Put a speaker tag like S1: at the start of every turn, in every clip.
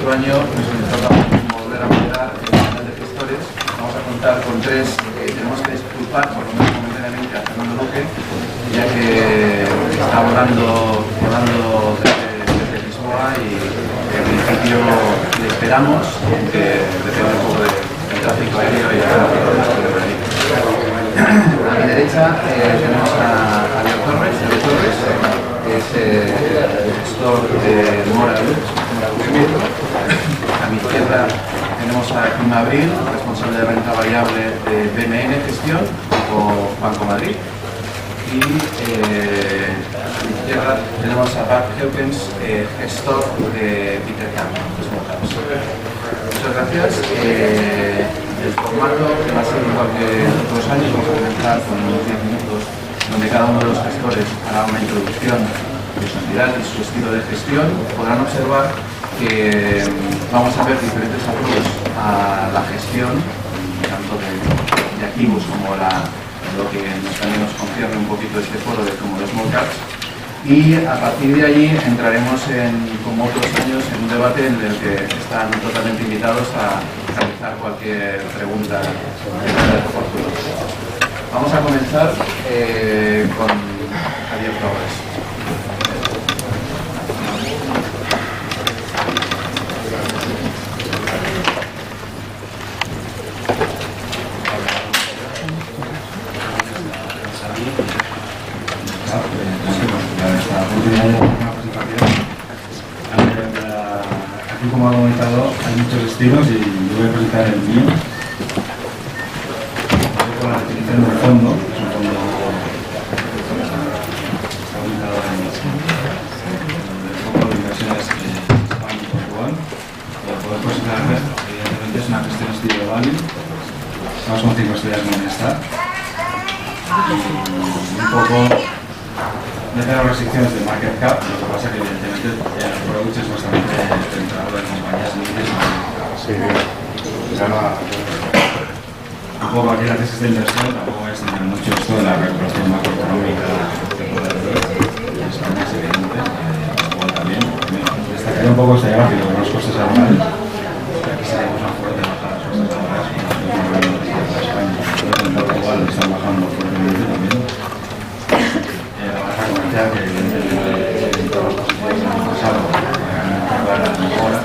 S1: otro año nos toca volver a moderar el panel de gestores. Vamos a contar con tres. Tenemos que disculpar, por lo menos momentáneamente, a Fernando Luque, ya que está volando desde Lisboa y en principio le esperamos, aunque depende un poco del tráfico aéreo y del tráfico de Madrid. A mi derecha tenemos a Javier Torres, que es el gestor de Mora Lux. A mi izquierda tenemos a Kim Abril, responsable de renta variable de BMN Gestión o Banco Madrid. Y a mi izquierda tenemos a Bart Heukens, gestor de Peter Camp. Muchas gracias. El formato va a ser igual que otros años. Vamos a comenzar con unos 10 minutos donde cada uno de los gestores hará una introducción de su entidad y su estilo de gestión. Podrán observar que vamos a ver diferentes approaches a la gestión, tanto de activos como lo que también nos concierne un poquito este foro de como los small caps. Y a partir de allí entraremos, como otros años, en un debate en el que están totalmente invitados a realizar cualquier pregunta que sea oportuna. Vamos a comenzar con Javier Torres.
S2: Aquí, como ha comentado, hay muchos estilos y yo voy a presentar el mío. Con la definición del fondo, es un fondo está ubicado en el fondo de inversiones España y Portugal. Para poder posicionarme, evidentemente es una gestión estilo value. Estamos con 5 estrellas en Morningstar. Y un poco no tenemos restricciones de market cap, lo que pasa que evidentemente el approach es bastante centrado en compañías líderes. Sí, un poco aquí la tesis de inversión, tampoco voy a extender mucho esto de la recuperación macroeconómica que puede haber en España, es evidente, Portugal también. Destacaré un poco este gráfico de los costes laborales, que aquí tenemos una fuerte bajada de los costes laborales, en España, en Portugal están bajando fuertemente también. Que evidentemente en todas las posiciones del año pasado para la mejora,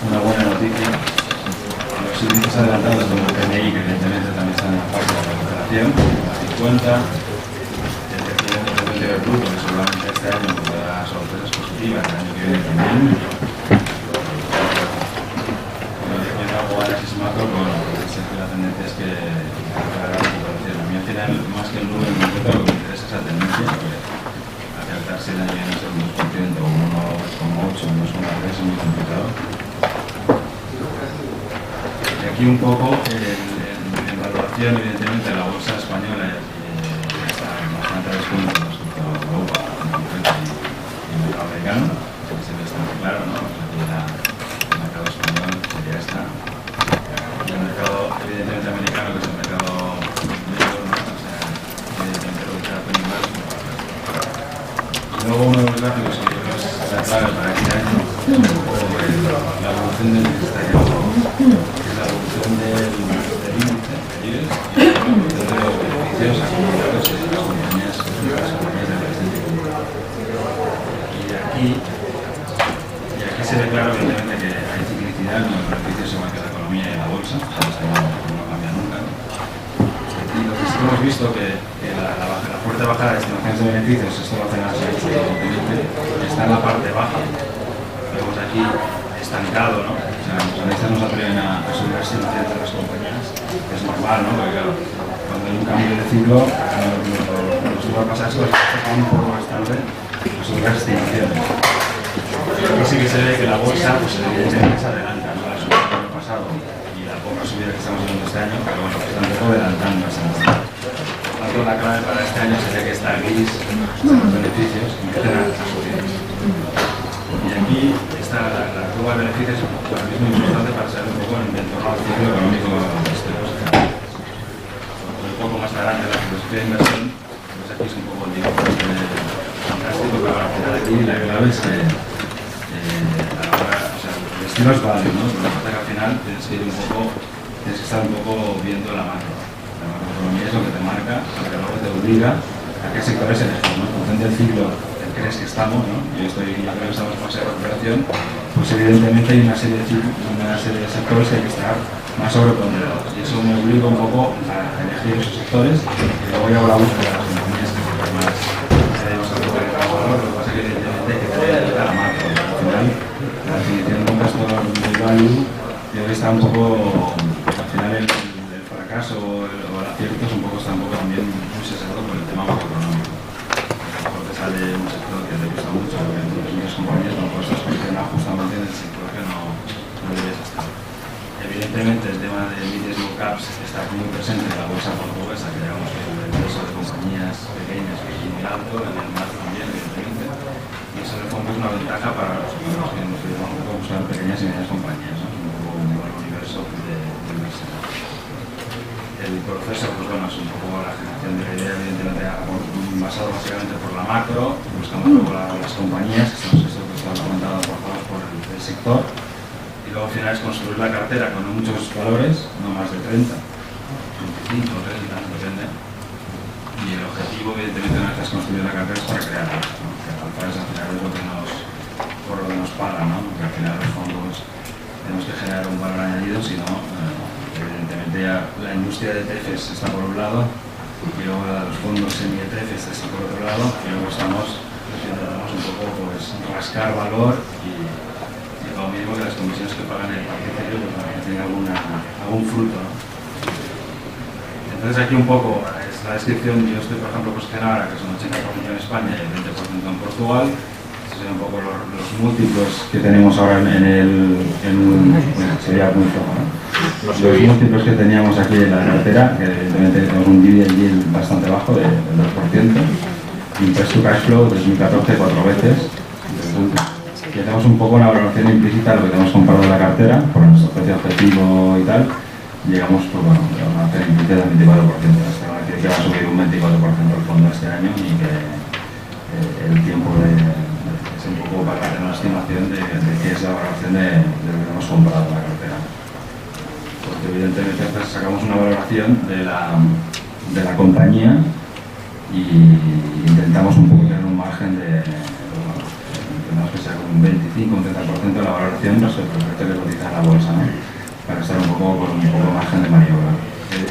S2: una buena noticia. Los índices adelantados como el PMI, que evidentemente también están en la fase de recuperación, a 50, el crecimiento del bruto, que seguramente este año tendrá sorpresas positivas, el año que viene también. Yo no hago análisis macro, pero la tendencia es que para la recuperación. A mí al final, más que el número en concreto, lo que me interesa es la tendencia, porque acercarse el año viene a ser un 2%, un 1,8, un 2,3 es muy complicado. Y aquí un poco, en valoración, evidentemente, la bolsa española está bastante a descuento respecto a Europa, en concreto, y el mercado americano, que se ve bastante claro, ¿no? El mercado español sería esta. El mercado, evidentemente, americano, que es el mercado mayor, ¿no? O sea, evidentemente lo que está haciendo más. Luego uno de los gráficos que yo creo que es la clave para este año es un poco la evolución del ministerio, que es la evolución del índice de IBEX y la evolución de los beneficios acumulados de las compañías del presente. Y aquí se ve claro, evidentemente, que hay ciclicidad en los beneficios igual que la economía y la bolsa, esto no cambia nunca. Y lo que sí hemos visto que la fuerte bajada de estimaciones de beneficios, esto lo hacen las evidentemente, está en la parte baja. Vemos aquí estancado, ¿no? O sea, los analistas no se atreven a subir las estimaciones de las compañías, que es normal, ¿no? Porque claro, cuando hay un cambio de ciclo, lo que va a pasar es que está un poco más tarde a subir las estimaciones. Aquí sí que se ve que la bolsa, pues evidentemente se adelanta, ¿no? La subida del año pasado y la poca subida que estamos viendo este año, pero bueno, está un poco adelantando esa noticia. Por tanto, la clave para este año sería que está gris, están los beneficios, y empiecen a subir. Y aquí está la curva de beneficios, para mí es muy importante para saber un poco el entorno al ciclo económico de este un poco más adelante la filosofía de inversión, pues aquí es un poco el diagnóstico fantástico, pero al final aquí la clave es que a la hora estilo es válido, ¿no? Lo que pasa es que al final tienes que estar un poco viendo la macroeconomía es lo que te marca, lo que luego te obliga a qué sectores elegir, ¿no? En función del ciclo que crees que estamos, ¿no? Yo creo que estamos en fase de recuperación, pues evidentemente hay una serie de sectores que hay que estar más sobreponderados, y eso me obliga un poco a elegir esos sectores, y luego ya hablamos de las compañías que más tenemos que tocar el valor. Lo que pasa es que evidentemente hay que tener en cuenta la macro. Al final, la definición de un gestor de value, yo creo que está un poco, al final el fracaso o el acierto es un poco, está un poco también muy sesgado por el tema macroeconómico. Porque sale un sector que te gusta mucho, porque en muchas compañías no puedes posicionar justamente en el sector que no debes estar. Evidentemente el tema de mid small caps está muy presente en la bolsa portuguesa, que digamos que el peso de compañías pequeñas que es muy alto, en el MAP también, evidentemente, y eso en el fondo es una ventaja para los que nos dedicamos a buscar pequeñas y medianas compañías, ¿no? Es un poco un buen universo de inversión. El proceso, pues bueno, es un poco la generación de la idea, evidentemente basado básicamente por la macro, buscamos luego las compañías, que son esto que está comentado por el sector. Y luego al final es construir la cartera con muchos valores, no más de 30, 25 o 30, depende. Y el objetivo, evidentemente, una vez has construido la cartera es para crearla, ¿no? Que al final es lo que por lo que nos pagan, ¿no? Porque al final los fondos tenemos que generar un valor añadido, si no, evidentemente ya la industria de ETFs está por un lado, y luego los fondos semi-ETFs está por otro lado, y luego intentamos un poco pues, rascar valor y lo mismo que las comisiones que pagan el participio, pues para que tenga algún fruto, ¿no? Entonces aquí un poco es la descripción. Yo estoy, por ejemplo, posicionado ahora que son 80% en España y el 20% en Portugal. Estos serían un poco los múltiplos que tenemos ahora bueno, sería muy flojo, ¿no? Los múltiplos que teníamos aquí en la cartera, que evidentemente tenemos un dividend yield bastante bajo del 2%, y un price to cash flow 2014 4 veces. Y hacemos un poco una valoración implícita de lo que tenemos comprado en la cartera, por nuestro precio objetivo y tal, llegamos pues, bueno, a una valoración implícita del 24%. Esto no quiere decir que va a subir un 24% el fondo este año, ni que el tiempo es un poco para tener una estimación de qué es la valoración de lo que hemos comprado en la cartera. Porque evidentemente pues, sacamos una valoración de la compañía y intentamos un poco tener un margen de que sea un 25 o un 30% de la valoración respecto al precio que cotiza en la bolsa, ¿no? Para estar un poco con un poco margen de maniobra.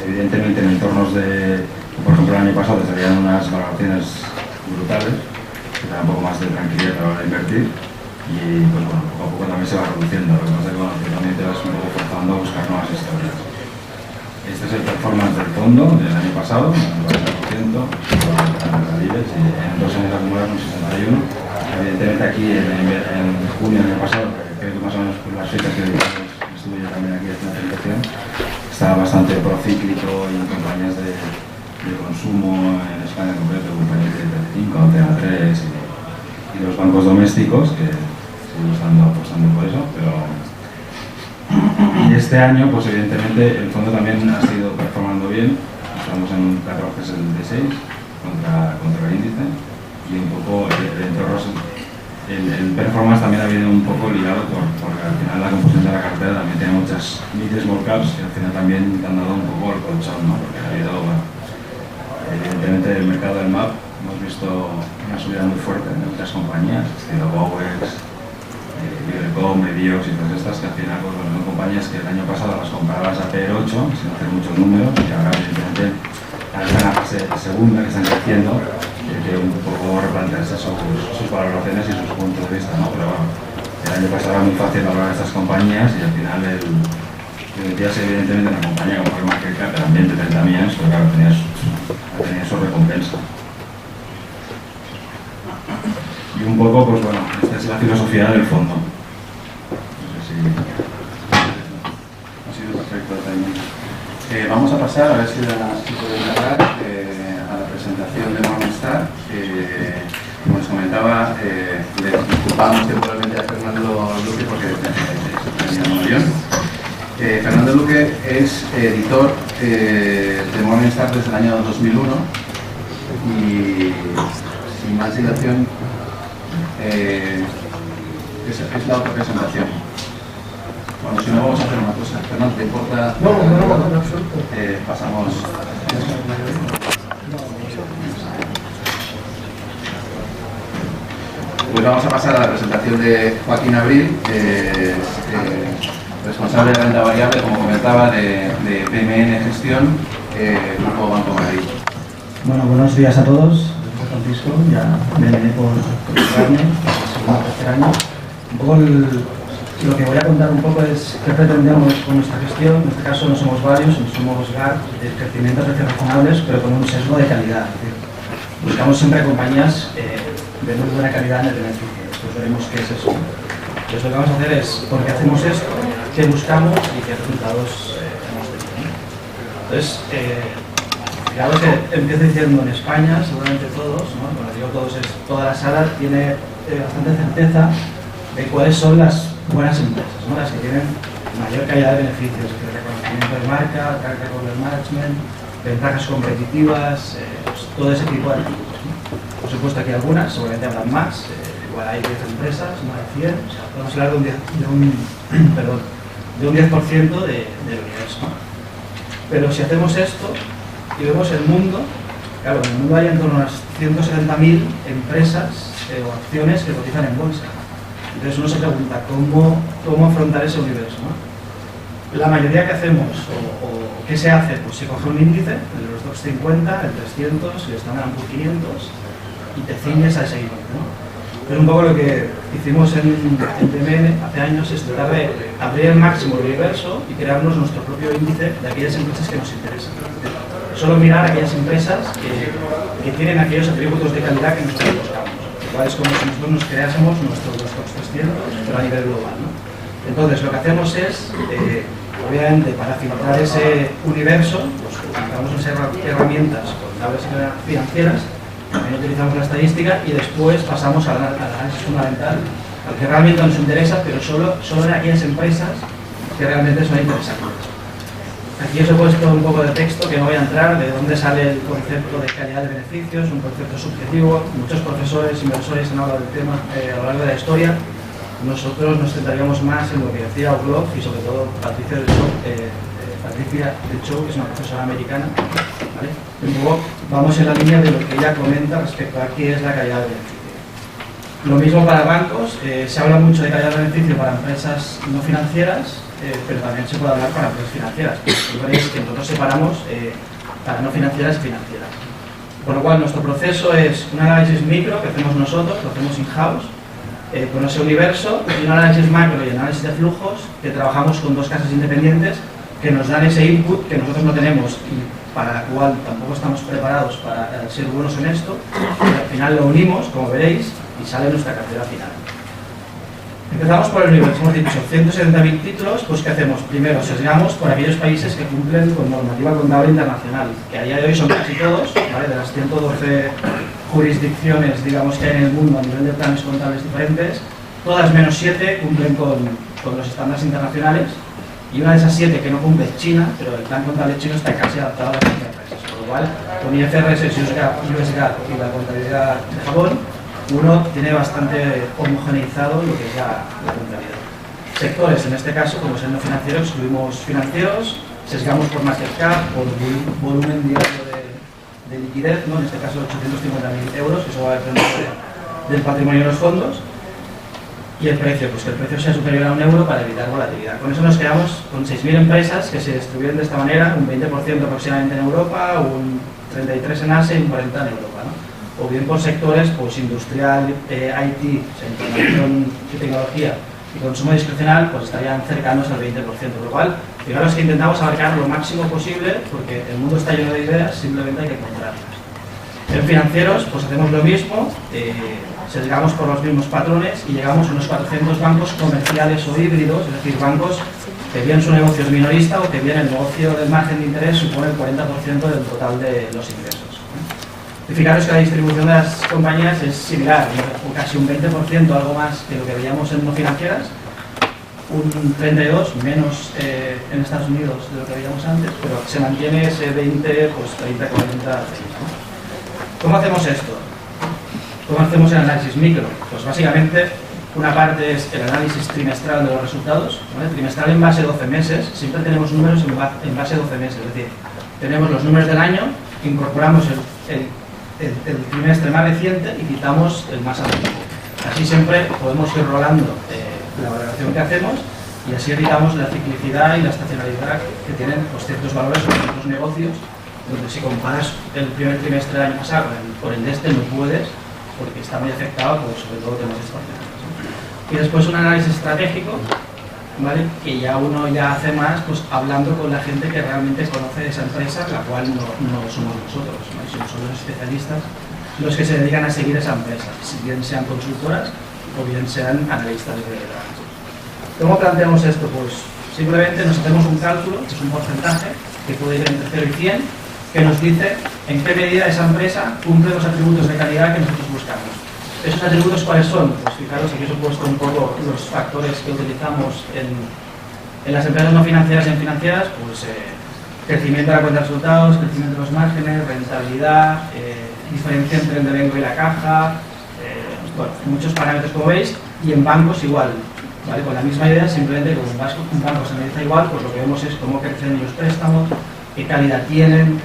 S2: Evidentemente en entornos por ejemplo el año pasado salían unas valoraciones brutales, que dan un poco más de tranquilidad a la hora de invertir, y pues bueno, poco a poco también se va reduciendo. Lo que pasa es que bueno, también te vas un poco forzando a buscar nuevas historias. Este es el performance del fondo del año pasado, un 40%, y en 2 años acumulados un 61%. Evidentemente aquí en junio del año pasado, creo que más o menos por las fechas que estuve yo también aquí haciendo la presentación, estaba bastante procíclico y en compañías de consumo en España en concreto, compañías de Telecinco, Antena 3 y los bancos domésticos, que seguimos apostando por eso, pero y este año pues evidentemente el fondo también ha sido performando bien. Estamos en un 14,76 contra el índice, y un poco el performance también ha venido un poco ligado porque al final la composición de la cartera también tiene muchas mid small caps que al final también te han dado un poco el colchón, ¿no? Porque ha habido, bueno, evidentemente el mercado del MAP hemos visto una subida muy fuerte en muchas compañías, estilo Bowex, Ibercom, Mediox y todas estas, que al final pues, son compañías que el año pasado las comprabas a PR8 sin hacer muchos números, y ahora evidentemente están en la fase segunda, que están creciendo, que un poco replantearse sus valoraciones y sus puntos de vista, ¿no? Pero bueno, el año pasado era muy fácil valorar estas compañías, y al final te metías evidentemente en una compañía como el market cap del ambiente 30 millones, pero claro, tenía su recompensa. Y un poco, pues bueno, esta es la filosofía del fondo. No sé si
S1: ha sido perfecto también. Vamos a pasar, a ver si puedo narrar, a la presentación de Morningstar. Como les comentaba, le disculpamos temporalmente a Fernando Luque porque tenía un avión. Fernando Luque es editor de Morningstar desde el año 2001 y sin más dilación es la otra presentación. Bueno, si no, vamos a hacer una cosa. Fernando, ¿te importa?
S3: No, en absoluto.
S1: Pasamos. Pues vamos a pasar a la presentación de Joaquín Abril, responsable de renta variable, como comentaba, de BMN Gestión, Grupo Banco Madrid.
S4: Bueno, buenos días a todos. Soy Francisco, ya BMN por tercer año, segundo tercer año. Un poco lo que voy a contar un poco es qué pretendemos con nuestra gestión. En este caso no somos varios, somos GAR de crecimiento de precios razonables, pero con un sesgo de calidad. Es decir, buscamos siempre compañías de muy buena calidad en el beneficio. Después veremos qué es eso. Entonces lo que vamos a hacer es, ¿por qué hacemos esto? ¿Qué buscamos y qué resultados hemos tenido? Entonces, fijaros que empiezo diciendo en España, seguramente todos, ¿no? Cuando digo todos es toda la sala, tiene bastante certeza de cuáles son las buenas empresas, ¿no? Las que tienen mayor calidad de beneficios, el reconocimiento de marca, track record management, ventajas competitivas, pues, todo ese tipo de activos, ¿no? Por supuesto que algunas, seguramente habrán más, igual hay 10 empresas, no hay 100, o sea, podemos hablar de un 10% del universo, ¿no? Pero si hacemos esto y vemos el mundo, claro, en el mundo hay en torno a unas 170.000 empresas o acciones que cotizan en bolsa. Entonces uno se pregunta cómo afrontar ese universo, ¿no? La mayoría que hacemos, o qué se hace, pues se coge un índice, el Eurostoxx 50, el 300, el Standard & Poor's 500, y te ciñes a ese índice, ¿no? Pero un poco lo que hicimos en BMN hace años es tratar de abrir el máximo el universo y crearnos nuestro propio índice de aquellas empresas que nos interesan. Solo mirar aquellas empresas que tienen aquellos atributos de calidad que nosotros buscamos. Igual es como si nosotros nos creásemos nuestro Eurostoxx 300, pero a nivel global, ¿no? Entonces, lo que hacemos es, obviamente, para filtrar ese universo, pues utilizamos unas herramientas contables financieras, también utilizamos la estadística y después pasamos al análisis fundamental, al que realmente nos interesa, pero solo en aquellas empresas que realmente son interesantes. Aquí os he puesto un poco de texto que no voy a entrar, de dónde sale el concepto de calidad de beneficios, un concepto subjetivo. Muchos profesores, inversores han hablado del tema a lo largo de la historia. Nosotros nos centraríamos más en lo que decía Orlov y sobre todo Patricia Del Chow, que es una profesora americana, ¿vale? Y luego vamos en la línea de lo que ella comenta respecto a qué es la calidad de beneficio. Lo mismo para bancos, se habla mucho de calidad de beneficio para empresas no financieras, pero también se puede hablar para empresas financieras. Lo veréis que nosotros separamos para no financieras y financieras. Con lo cual nuestro proceso es un análisis micro que hacemos nosotros, lo hacemos in-house, con ese universo, y un análisis macro y análisis de flujos que trabajamos con dos casas independientes que nos dan ese input que nosotros no tenemos y para la cual tampoco estamos preparados para ser buenos en esto, y al final lo unimos, como veréis, y sale nuestra cartera final. Empezamos por el universo, hemos dicho 170.000 títulos, pues ¿qué hacemos? Primero, sesgamos por aquellos países que cumplen con normativa contable internacional, que a día de hoy son casi todos, ¿vale? De las 112 jurisdicciones, digamos, que hay en el mundo a nivel de planes contables diferentes, todas menos 7 cumplen con los estándares internacionales, y una de esas 7 que no cumple es China, pero el plan contable chino está casi adaptado a las empresas, por lo cual con IFRS, US GAAP y la contabilidad de Japón, uno tiene bastante homogeneizado lo que es la contabilidad. Sectores, en este caso, como es el no financiero, excluimos financieros, sesgamos por market cap, por volumen diario de liquidez, ¿no? En este caso 850.000 euros, que eso va a depender del patrimonio de los fondos. Y el precio, pues que el precio sea superior a €1 para evitar volatilidad. Con eso nos quedamos con 6.000 empresas que se distribuyen de esta manera, un 20% aproximadamente en Europa, un 33% en Asia y un 40% en Europa, ¿no? O bien por sectores, pues industrial, IT, información y tecnología y consumo discrecional, pues estarían cercanos al 20%, por lo cual, fijaros que intentamos abarcar lo máximo posible porque el mundo está lleno de ideas, simplemente hay que encontrarlas. En financieros, pues hacemos lo mismo, sesgamos por los mismos patrones y llegamos a unos 400 bancos comerciales o híbridos, es decir, bancos que bien su negocio es minorista o que bien el negocio del margen de interés supone el 40% del total de los ingresos. Y fijaros que la distribución de las compañías es similar, ¿no? Casi un 20%, algo más que lo que veíamos en no financieras, un 32%, menos en Estados Unidos de lo que veíamos antes, pero se mantiene ese 20, pues 30, 40, 30, ¿no? ¿Cómo hacemos esto? ¿Cómo hacemos el análisis micro? Pues básicamente Una parte es el análisis trimestral de los resultados, ¿vale? Trimestral en base a 12 meses, siempre tenemos números en base a 12 meses, es decir, tenemos los números del año, incorporamos el trimestre más reciente y quitamos el más antiguo. Así siempre podemos ir rolando la valoración que hacemos y así evitamos la ciclicidad y la estacionalidad que tienen pues, ciertos valores o ciertos negocios, donde si comparas el primer trimestre del año pasado con el de este no puedes, porque está muy afectado por sobre todo temas extraordinarios. Y después un análisis estratégico, ¿vale? Que ya uno ya hace más pues, hablando con la gente que realmente conoce esa empresa, la cual no somos nosotros, ¿no? Son los especialistas los que se dedican a seguir esa empresa, si bien sean consultoras o bien sean analistas de datos. ¿Cómo planteamos esto? Pues simplemente nos hacemos un cálculo, que es un porcentaje, que puede ir entre 0 y 100, que nos dice en qué medida esa empresa cumple los atributos de calidad que nosotros buscamos. ¿Esos atributos cuáles son? Pues fijaros, aquí os he puesto un poco los factores que utilizamos en las empresas no financieras y en financieras, pues crecimiento de la cuenta de resultados, crecimiento de los márgenes, rentabilidad, diferencia entre el devengo y la caja, bueno, muchos parámetros como veis, y en bancos igual, ¿vale? Con la misma idea, simplemente como un banco se analiza igual, pues lo que vemos es cómo crecen los préstamos, qué calidad tienen,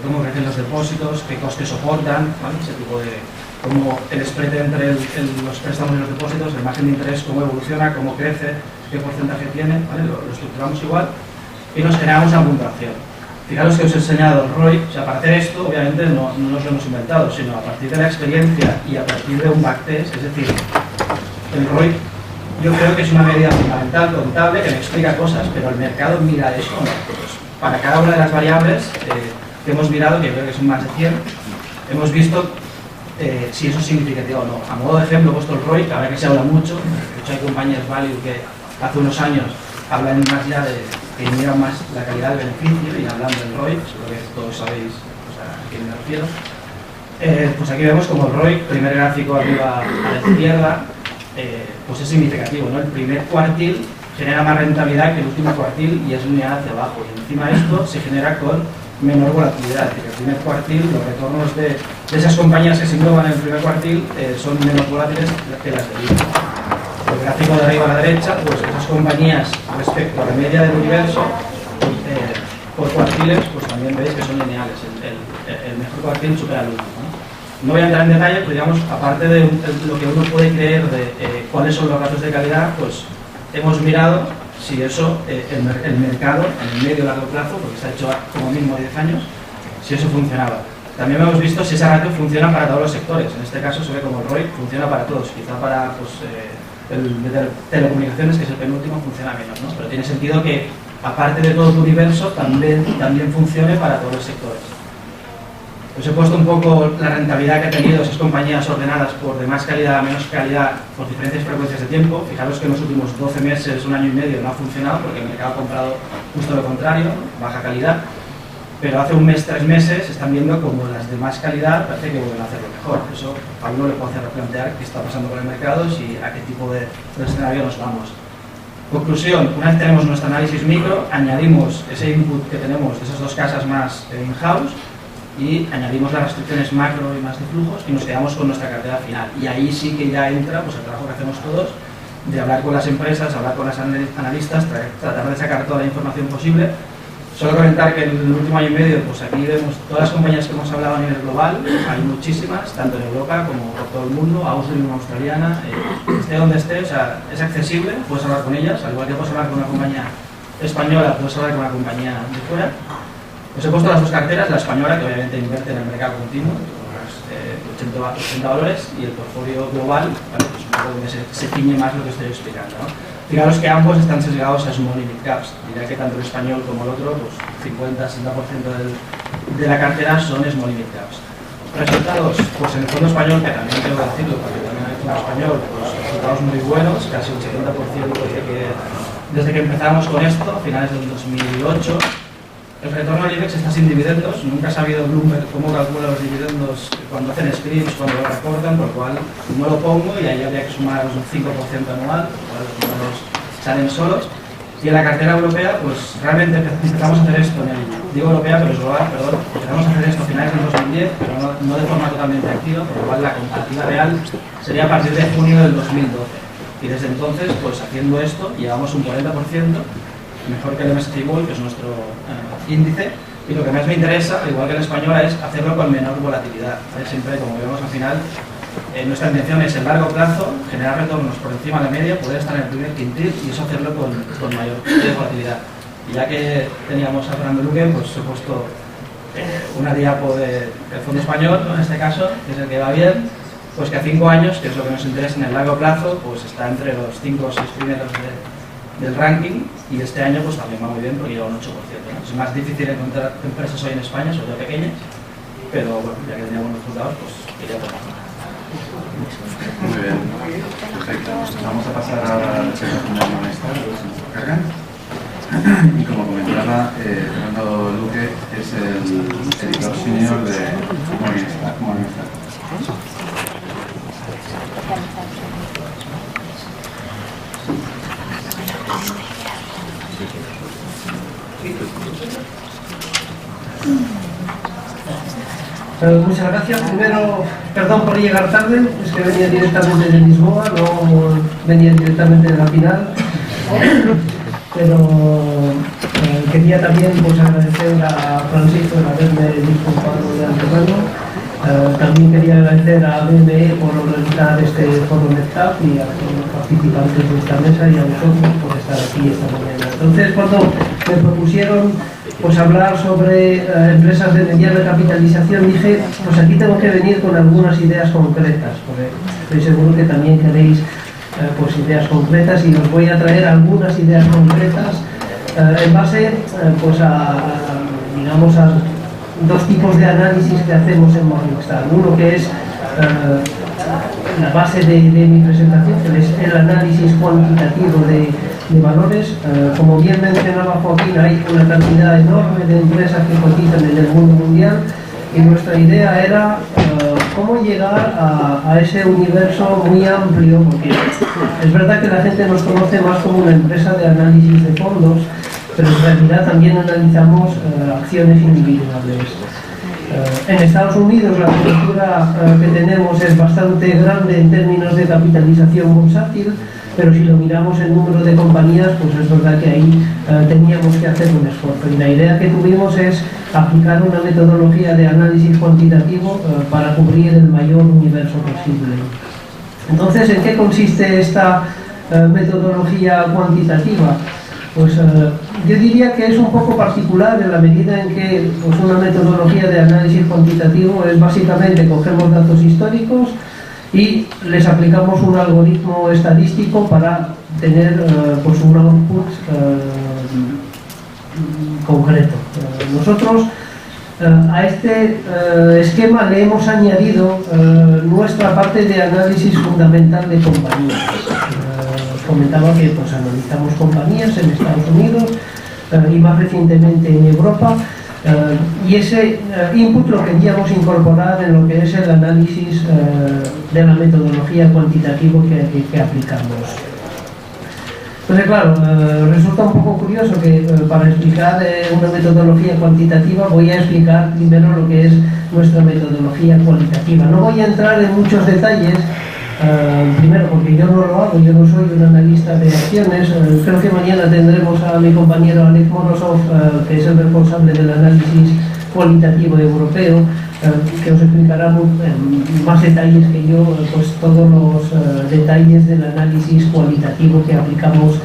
S4: cómo crecen los depósitos, qué costes soportan, ¿vale? Ese tipo de... como el spread entre los préstamos y los depósitos, el margen de interés, cómo evoluciona, cómo crece, qué porcentaje tiene, ¿vale? Lo estructuramos igual y nos generamos una puntuación. Fijaros que os he enseñado el ROI, o sea, para hacer esto obviamente no nos lo hemos inventado, sino a partir de la experiencia y a partir de un backtest, es decir, el ROI yo creo que es una medida fundamental, contable, que me explica cosas, pero el mercado mira eso, ¿no? Pues para cada una de las variables que hemos mirado, que yo creo que son más de 100, hemos visto si eso es significativo o no. A modo de ejemplo he puesto el ROI, que ahora que se habla mucho, de hecho hay compañías Value que hace unos años hablan más ya de que miran más la calidad del beneficio y hablan del ROI, seguro que todos sabéis a quién me refiero. Pues aquí vemos como el ROI, primer gráfico arriba a la izquierda, pues es significativo, ¿no? El primer cuartil genera más rentabilidad que el último cuartil y es lineal hacia abajo, y encima esto se genera con menor volatilidad, es decir, el primer cuartil, los retornos de esas compañías que se engloban en el primer cuartil son menos volátiles que las del último. El gráfico de arriba a la derecha, pues esas compañías respecto a la media del universo, por cuartiles, pues también veis que son lineales, el mejor cuartil supera al último, ¿no? No voy a entrar en detalle, pero digamos, aparte de lo que uno puede creer de cuáles son los datos de calidad, pues hemos mirado si eso, el mercado, en el medio y largo plazo, porque se ha hecho como mínimo 10 años, si eso funcionaba. También hemos visto si esa ratio funciona para todos los sectores. En este caso se ve como el ROI funciona para todos, quizá para pues, el de telecomunicaciones, que es el penúltimo, funciona menos, ¿no? Pero tiene sentido que, aparte de todo tu universo, también funcione para todos los sectores. Os he puesto un poco la rentabilidad que ha tenido esas compañías ordenadas por de más calidad a menos calidad por diferentes frecuencias de tiempo. Fijaros que en los últimos 12 meses, un año y medio no ha funcionado porque el mercado ha comprado justo lo contrario, baja calidad. Pero hace un mes, 3 meses, están viendo como las de más calidad parece que vuelven a hacerlo mejor. Eso a uno le puede hacer replantear qué está pasando con el mercado y a qué tipo de escenario nos vamos. Conclusión, una vez tenemos nuestro análisis micro, añadimos ese input que tenemos de esas dos casas más in-house y añadimos las restricciones macro y más de flujos y nos quedamos con nuestra cartera final. Y ahí sí que ya entra pues, el trabajo que hacemos todos de hablar con las empresas, hablar con las analistas, tratar de sacar toda la información posible. Solo comentar que en el último año y medio, pues aquí vemos todas las compañías que hemos hablado a nivel global, hay muchísimas, tanto en Europa como por todo el mundo, Austin, australiana, esté donde esté, o sea, es accesible, puedes hablar con ellas, al igual que puedes hablar con una compañía española, puedes hablar con una compañía de fuera. Os he puesto las dos carteras, la española, que obviamente invierte en el mercado continuo, unos 80 valores, y el portfolio global, ¿vale? Pues un poco donde se ciñe más lo que estoy explicando, ¿no? Fijaros que ambos están sesgados a small y mid caps. Dirá que tanto el español como el otro, pues 50-60% de la cartera son small y mid caps. Resultados, pues en el fondo español, que también tengo que decirlo, porque también hay fondo español, pues resultados muy buenos, casi un 70% desde que empezamos con esto, a finales del 2008. El retorno al IBEX está sin dividendos, nunca ha sabido Bloomberg cómo calcula los dividendos cuando hacen scripts, cuando lo recortan, por lo cual no lo pongo y ahí habría que sumar un 5% anual, por lo cual los números salen solos. Y en la cartera europea, pues realmente empezamos a hacer esto, digo europea, pero es global, perdón, empezamos a hacer esto a finales del 2010, pero no de forma totalmente activa, por lo cual la comparativa real sería a partir de junio del 2012. Y desde entonces, pues haciendo esto, llevamos un 40%, mejor que el MSCI World, que es nuestro índice. Y lo que más me interesa, igual que en español, es hacerlo con menor volatilidad. Siempre, como vemos al final, nuestra intención es, en largo plazo, generar retornos por encima de la media, poder estar en el primer quintil y eso hacerlo con mayor volatilidad. Y ya que teníamos a Fernando Luque, pues he puesto una diapo del Fondo Español, ¿no? En este caso, que es el que va bien, pues que a 5 años, que es lo que nos interesa en el largo plazo, pues está entre los 5 o 6 primeros del ranking, y este año pues también va muy bien porque lleva un 8%, ¿no? Es más difícil encontrar empresas hoy en España, sobre todo pequeñas, pero bueno, ya que teníamos resultados, pues quería ponerlo.
S1: Muy bien, perfecto. Vamos a pasar a la charla final de Morningstar, a ver si nos cargan. Y como comentaba, Fernando Luque es el editor senior de Morningstar.
S3: Muchas gracias. Primero, perdón por llegar tarde, es que venía directamente de Lisboa, no venía directamente de la final. Pero quería también pues, agradecer a Francisco por haberme disculpado de antemano. También quería agradecer a BME por organizar este foro NetCap y a todos los participantes de esta mesa y a vosotros por estar aquí esta mañana. Entonces, cuando me propusieron pues, hablar sobre empresas de mediana capitalización, dije, pues aquí tengo que venir con algunas ideas concretas, porque estoy seguro que también queréis pues ideas concretas y os voy a traer algunas ideas concretas en base pues digamos a dos tipos de análisis que hacemos en Morningstar. Uno que es la base de mi presentación, que es el análisis cuantitativo de valores. Como bien mencionaba Joaquín, hay una cantidad enorme de empresas que cotizan en el mundo mundial y nuestra idea era cómo llegar a ese universo muy amplio, porque es verdad que la gente nos conoce más como una empresa de análisis de fondos, pero en realidad también analizamos acciones individuales. En Estados Unidos la cobertura que tenemos es bastante grande en términos de capitalización bursátil, pero si lo miramos en número de compañías, pues es verdad que ahí teníamos que hacer un esfuerzo. Y la idea que tuvimos es aplicar una metodología de análisis cuantitativo para cubrir el mayor universo posible. Entonces, ¿en qué consiste esta metodología cuantitativa? Pues yo diría que es un poco particular en la medida en que pues, una metodología de análisis cuantitativo es básicamente cogemos datos históricos y les aplicamos un algoritmo estadístico para tener pues un output concreto. Nosotros a este esquema le hemos añadido nuestra parte de análisis fundamental de compañías. Comentaba que pues, analizamos compañías en Estados Unidos y más recientemente en Europa, y ese input lo queríamos incorporar en lo que es el análisis de la metodología cuantitativa que aplicamos. Entonces, claro, resulta un poco curioso que para explicar una metodología cuantitativa voy a explicar primero lo que es nuestra metodología cualitativa. No voy a entrar en muchos detalles, primero porque yo no lo hago, yo no soy un analista de acciones. Creo que mañana tendremos a mi compañero Alex Morozov, que es el responsable del análisis cualitativo europeo, que os explicará más detalles que yo, pues todos los detalles del análisis cualitativo que aplicamos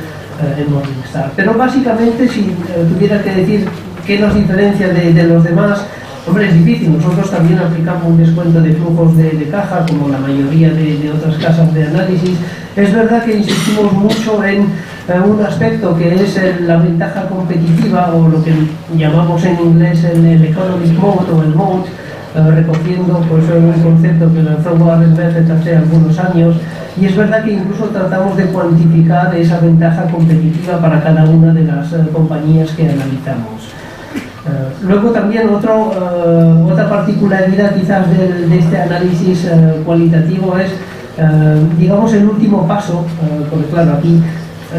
S3: en Morningstar. Pero básicamente, si tuviera que decir qué nos diferencia de los demás, hombre, es difícil. Nosotros también aplicamos un descuento de flujos de caja, como la mayoría de otras casas de análisis. Es verdad que insistimos mucho en un aspecto que es la ventaja competitiva, o lo que llamamos en inglés el economic mode o el mode, recogiendo pues, un concepto que lanzó Warren Buffett hace algunos años, y es verdad que incluso tratamos de cuantificar esa ventaja competitiva para cada una de las compañías que analizamos. Luego también otra particularidad quizás de este análisis cualitativo es, digamos, el último paso, porque claro, aquí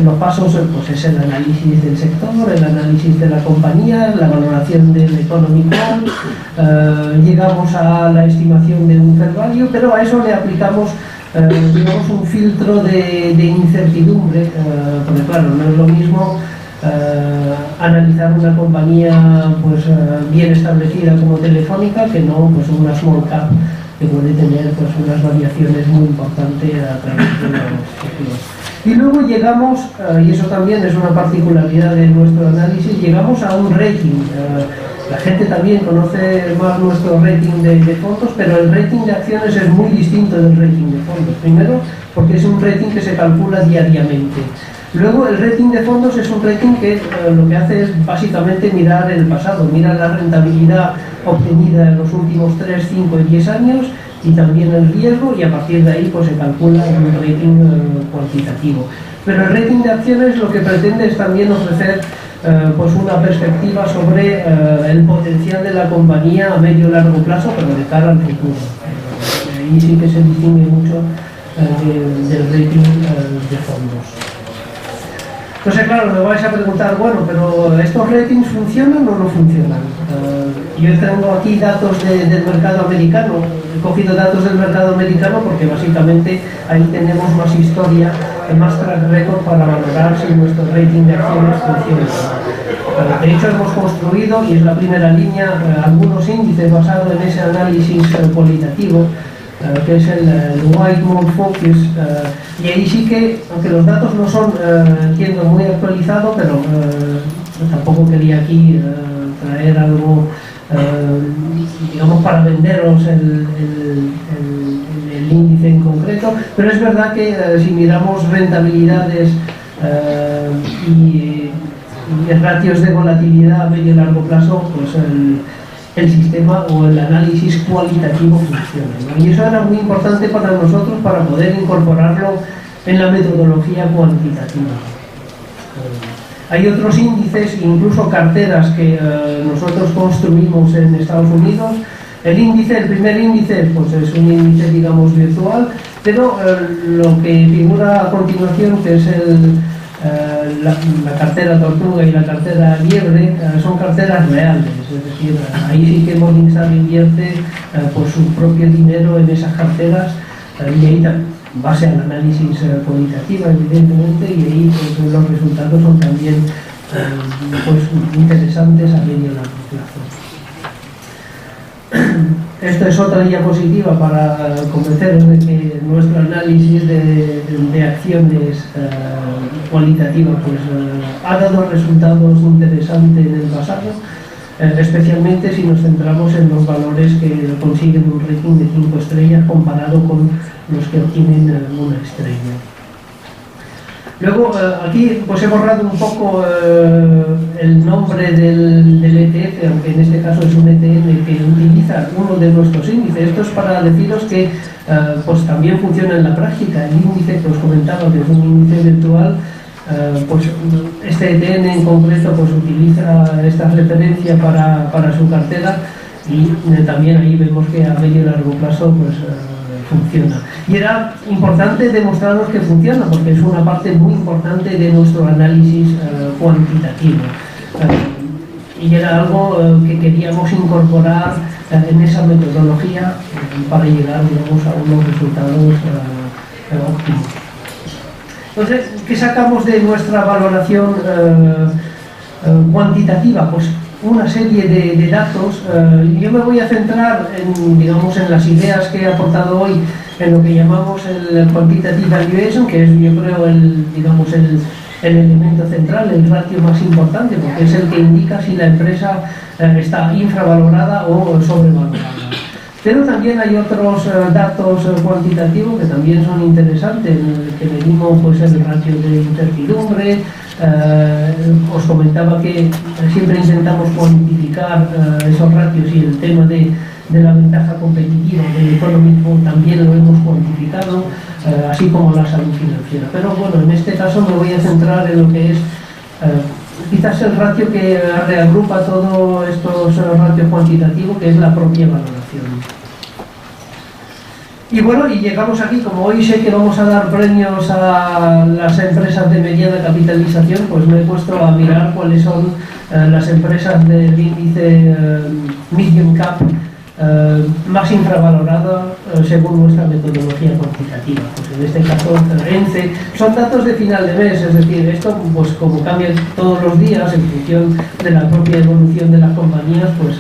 S3: los pasos pues es el análisis del sector, el análisis de la compañía, la valoración del economic mode, llegamos a la estimación de un fair value, pero a eso le aplicamos digamos, un filtro de incertidumbre, porque claro, no es lo mismo analizar una compañía pues bien establecida como Telefónica que no pues una small cap que puede tener pues unas variaciones muy importantes a través de los ciclos. Y luego llegamos, y eso también es una particularidad de nuestro análisis, llegamos a un rating. La gente también conoce más nuestro rating de fondos, pero el rating de acciones es muy distinto del rating de fondos. Primero, porque es un rating que se calcula diariamente. Luego, el rating de fondos es un rating que lo que hace es básicamente mirar el pasado, mirar la rentabilidad obtenida en los últimos 3, 5 y 10 años y también el riesgo, y a partir de ahí pues se calcula un rating cuantitativo. Pero el rating de acciones lo que pretende es también ofrecer pues una perspectiva sobre el potencial de la compañía a medio y largo plazo, pero de cara al futuro. Ahí sí que se distingue mucho del rating de fondos. Entonces, claro, me vais a preguntar, bueno, pero ¿estos ratings funcionan o no funcionan? Yo tengo aquí datos del mercado americano. He cogido datos del mercado americano porque básicamente ahí tenemos más historia, más track record para valorar si nuestro rating de acciones funciona. De hecho, hemos construido, y es la primera línea, algunos índices basados en ese análisis cualitativo, que es el White Mode Focus, y ahí sí que, aunque los datos no son, entiendo, muy actualizados, pero tampoco quería aquí traer algo, digamos, para venderos el índice en concreto, pero es verdad que si miramos rentabilidades y ratios de volatilidad a medio y largo plazo, pues el sistema o el análisis cualitativo funciona, ¿no? Y eso era muy importante para nosotros para poder incorporarlo en la metodología cuantitativa. Hay otros índices, incluso carteras que nosotros construimos en Estados Unidos. El primer índice, pues es un índice, digamos, virtual, pero lo que figura a continuación, que es la cartera Tortuga y la cartera Liebre, son carteras reales, es decir, ahí sí que Morningstar invierte pues su propio dinero en esas carteras, y ahí base al análisis cualitativo, evidentemente, y ahí pues, los resultados son también pues, interesantes a medio y largo plazo. Esto es otra diapositiva para convenceros de que nuestro análisis de acciones cualitativas pues, ha dado resultados interesantes en el pasado, especialmente si nos centramos en los valores que consiguen un rating de 5 estrellas comparado con los que obtienen una estrella. Luego, aquí pues he borrado un poco el nombre del ETF, aunque en este caso es un ETF que utiliza uno de nuestros índices. Esto es para deciros que pues también funciona en la práctica. El índice que os comentaba, que es un índice virtual, pues este ETN en concreto pues utiliza esta referencia para su cartera, y también ahí vemos que a medio y largo plazo pues funciona. Y era importante demostraros que funciona porque es una parte muy importante de nuestro análisis cuantitativo. Y era algo que queríamos incorporar en esa metodología para llegar, digamos, a unos resultados óptimos. Entonces, ¿qué sacamos de nuestra valoración cuantitativa? Pues una serie de datos. Yo me voy a centrar en, digamos, en las ideas que he aportado hoy en lo que llamamos el quantitative valuation, que es, yo creo, el elemento central, el ratio más importante, porque es el que indica si la empresa está infravalorada o sobrevalorada. Pero también hay otros datos cuantitativos que también son interesantes, que medimos pues, el ratio de incertidumbre. Os comentaba que siempre intentamos cuantificar esos ratios, y el tema de la ventaja competitiva del economismo también lo hemos cuantificado, así como la salud financiera. Pero bueno, en este caso me voy a centrar en lo que es quizás el ratio que reagrupa todos estos ratios cuantitativos, que es la propia valoración. Y bueno, y llegamos aquí, como hoy sé que vamos a dar premios a las empresas de mediana capitalización, pues me he puesto a mirar cuáles son las empresas del índice Medium Cap más infravalorada según nuestra metodología cuantitativa. Pues en este caso, ENCE, son datos de final de mes, es decir, esto pues como cambia todos los días en función de la propia evolución de las compañías, pues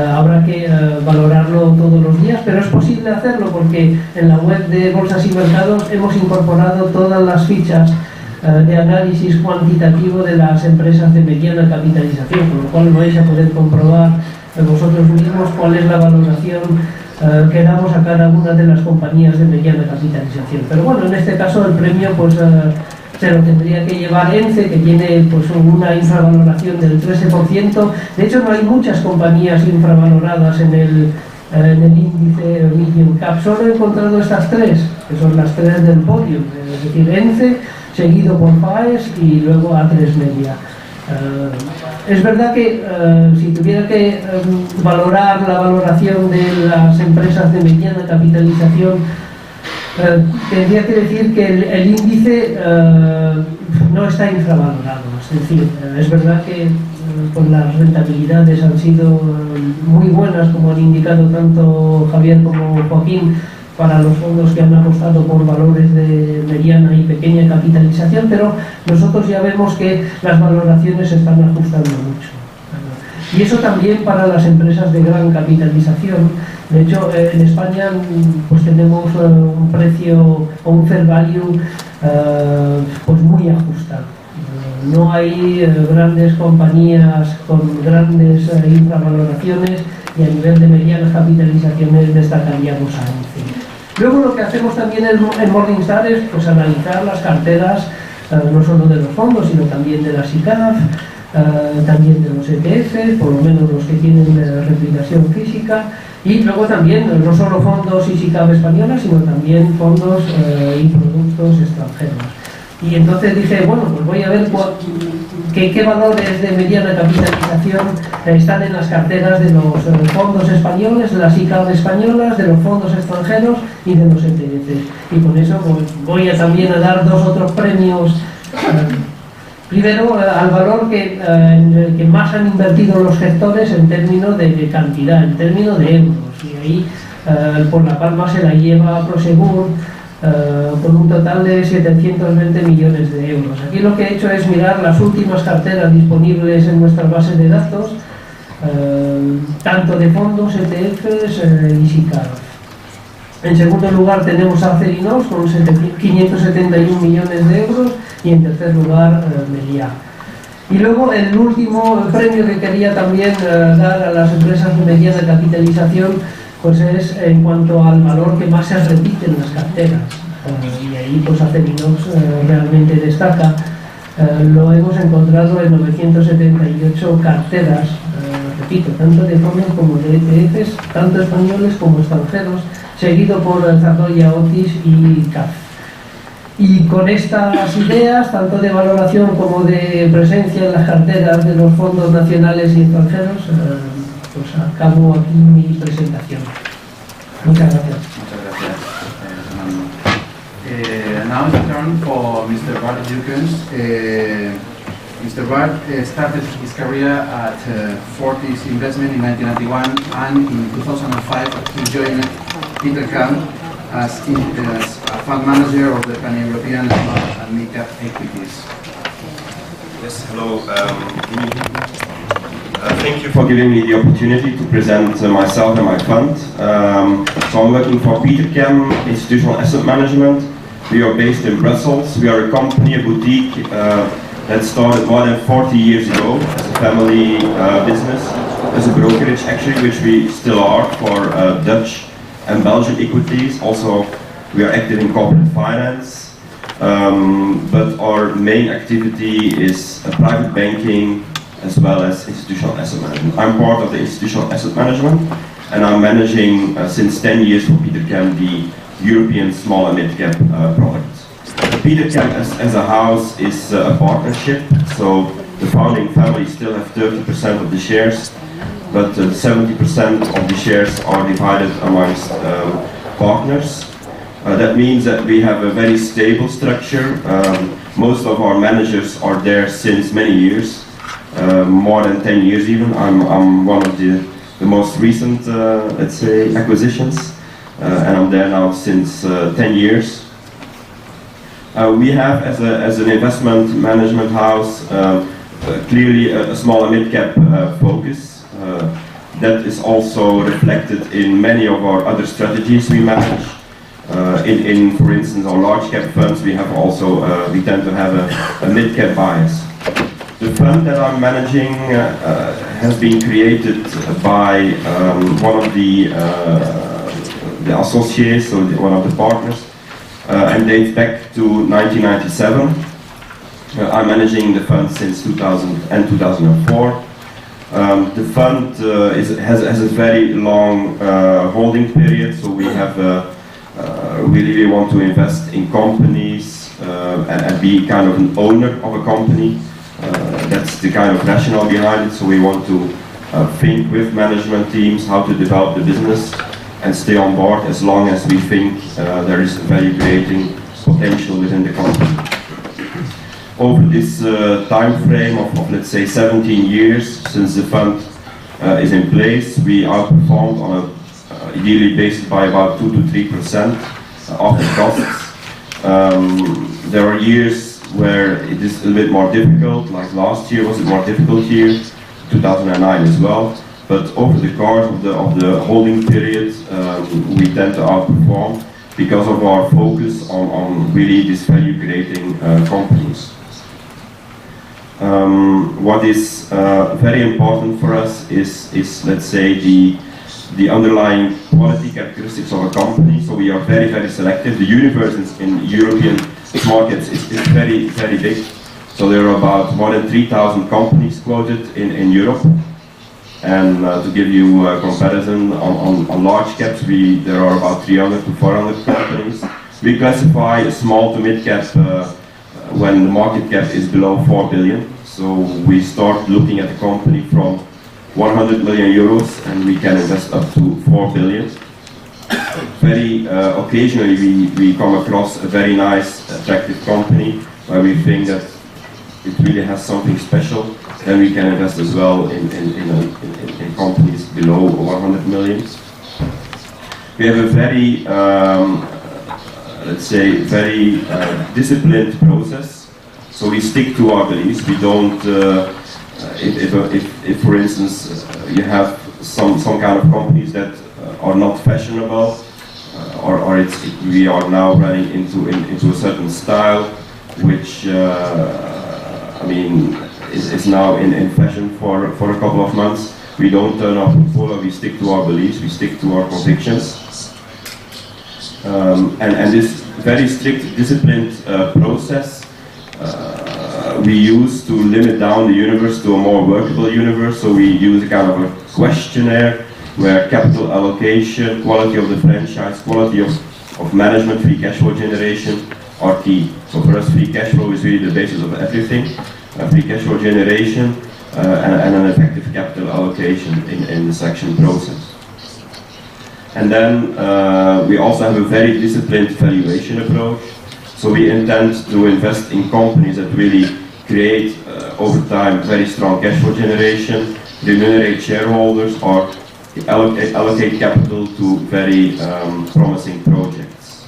S3: habrá que valorarlo todos los días, pero es posible hacerlo porque en la web de Bolsas y Mercados hemos incorporado todas las fichas de análisis cuantitativo de las empresas de mediana capitalización, con lo cual vais a poder comprobar vosotros mismos cuál es la valoración que damos a cada una de las compañías de mediana capitalización. Pero bueno, en este caso el premio pues se lo tendría que llevar ENCE, que tiene pues una infravaloración del 13%. De hecho, no hay muchas compañías infravaloradas en el índice Medium Cap. Solo he encontrado estas tres, que son las tres del podio, es decir, ENCE, seguido por FAES y luego A3 Media. Es verdad que si tuviera que valorar la valoración de las empresas de mediana capitalización, tendría que decir que el índice no está infravalorado. Es decir, es verdad que pues las rentabilidades han sido muy buenas, como han indicado tanto Javier como Joaquín, para los fondos que han apostado por valores de mediana y pequeña capitalización, pero nosotros ya vemos que las valoraciones se están ajustando mucho. Y eso también para las empresas de gran capitalización. De hecho, en España pues tenemos un precio o un fair value pues muy ajustado. No hay grandes compañías con grandes infravaloraciones, y a nivel de medianas capitalizaciones destacaríamos a ENCE. Luego lo que hacemos también en Morningstar es pues analizar las carteras no solo de los fondos, sino también de las ICAF, también de los ETF, por lo menos los que tienen replicación física, y luego también no solo fondos y SICAV españolas, sino también fondos y productos extranjeros. Y entonces dije, bueno, pues voy a ver qué valores de mediana capitalización están en las carteras de los fondos españoles, de las ICAV españolas, de los fondos extranjeros y de los ETFs. Y con eso pues, voy también a dar dos otros premios. Primero, al valor en el que más han invertido los gestores en términos de cantidad, en términos de euros. Y ahí, por la palma se la lleva Prosegur, con un total de 720 millones de euros. Aquí lo que he hecho es mirar las últimas carteras disponibles en nuestras bases de datos, tanto de fondos, ETFs y SICAV. En segundo lugar tenemos a Acerinox con 571 millones de euros y en tercer lugar Meliá. Y luego el último premio que quería también dar a las empresas de mediana capitalización pues es en cuanto al valor que más se repite en las carteras. Y ahí pues Acerinox realmente destaca. Lo hemos encontrado en 978 carteras, repito, tanto de fondos como de ETFs, tanto españoles como extranjeros, seguido por Zardoya, Otis y CAF. Y con estas ideas, tanto de valoración como de presencia en las carteras de los fondos nacionales y extranjeros, pues acabo aquí mi presentación. Muchas gracias.
S1: Muchas gracias, Fernando. Now it's turn for Mr. Bart Jukens. Mr. Bart started his career at Fortis Investment in 1991, and in 2005 he joined Petercam as a fund manager of the Pan-European Small and Mid-Cap Equities.
S5: Yes, hello. Thank you for giving me the opportunity to present myself and my fund. So I'm working for Petercam Institutional Asset Management. We are based in Brussels. We are a company, a boutique that started more than 40 years ago as a family business, as a brokerage actually, which we still are for Dutch and Belgian equities. Also, we are active in corporate finance, but our main activity is private banking as well as institutional asset management. I'm part of the institutional asset management, and I'm managing since 10 years for Petercam the European small and mid-cap products. Petercam as a house is a partnership, so the founding family still have 30% of the shares, but 70% of the shares are divided amongst partners. That means that we have a very stable structure. Most of our managers are there since many years, more than 10 years even. I'm one of the the most recent, let's say, acquisitions, and I'm there now since 10 years. We have, as an investment management house, clearly a small and mid-cap focus. That is also reflected in many of our other strategies we manage. In, for instance, our large cap funds, we have also we tend to have a mid-cap bias. The fund that I'm managing has been created by one of the associates, so one of the partners, and dates back to 1997. I'm managing the fund since 2000 and 2004. The fund has a very long holding period, so we have we really want to invest in companies and be kind of an owner of a company. That's the kind of rationale behind it. So we want to think with management teams how to develop the business and stay on board as long as we think there is value creating potential within the company. Over this time frame of let's say 17 years since the fund is in place, we outperformed on a yearly basis by about 2 to 3% after costs. There are years where it is a little bit more difficult, like last year was a more difficult year, 2009 as well. But over the course of the holding period, we tend to outperform because of our focus on really these value creating companies. What is very important for us is let's say the underlying quality characteristics of a company. So we are very, very selective. The universe in European markets is very, very big. So there are about more than 3,000 companies quoted in Europe. And to give you a comparison, on large caps, there are about 300 to 400 companies. We classify small to mid cap when the market cap is below 4 billion. So we start looking at the company from 100 million euros and we can invest up to 4 billion. Very occasionally we come across a very nice, attractive company where we think that it really has something special, then we can invest as well in companies below 100 million. We have a very, let's say, very disciplined process. So we stick to our beliefs. We don't, if for instance you have some kind of companies that are not fashionable, or we are now running into a certain style, which I mean is now in fashion for a couple of months. We don't turn our portfolio. We stick to our beliefs. We stick to our convictions. And this very strict, disciplined process we use to limit down the universe to a more workable universe. So we use a kind of a questionnaire where capital allocation, quality of the franchise, quality of management, free cash flow generation are key. So for us, free cash flow is really the basis of everything. Free cash flow generation and an effective capital allocation in the selection process. And then we also have a very disciplined valuation approach. So we intend to invest in companies that really create over time very strong cash flow generation, remunerate shareholders, or allocate capital to very promising projects.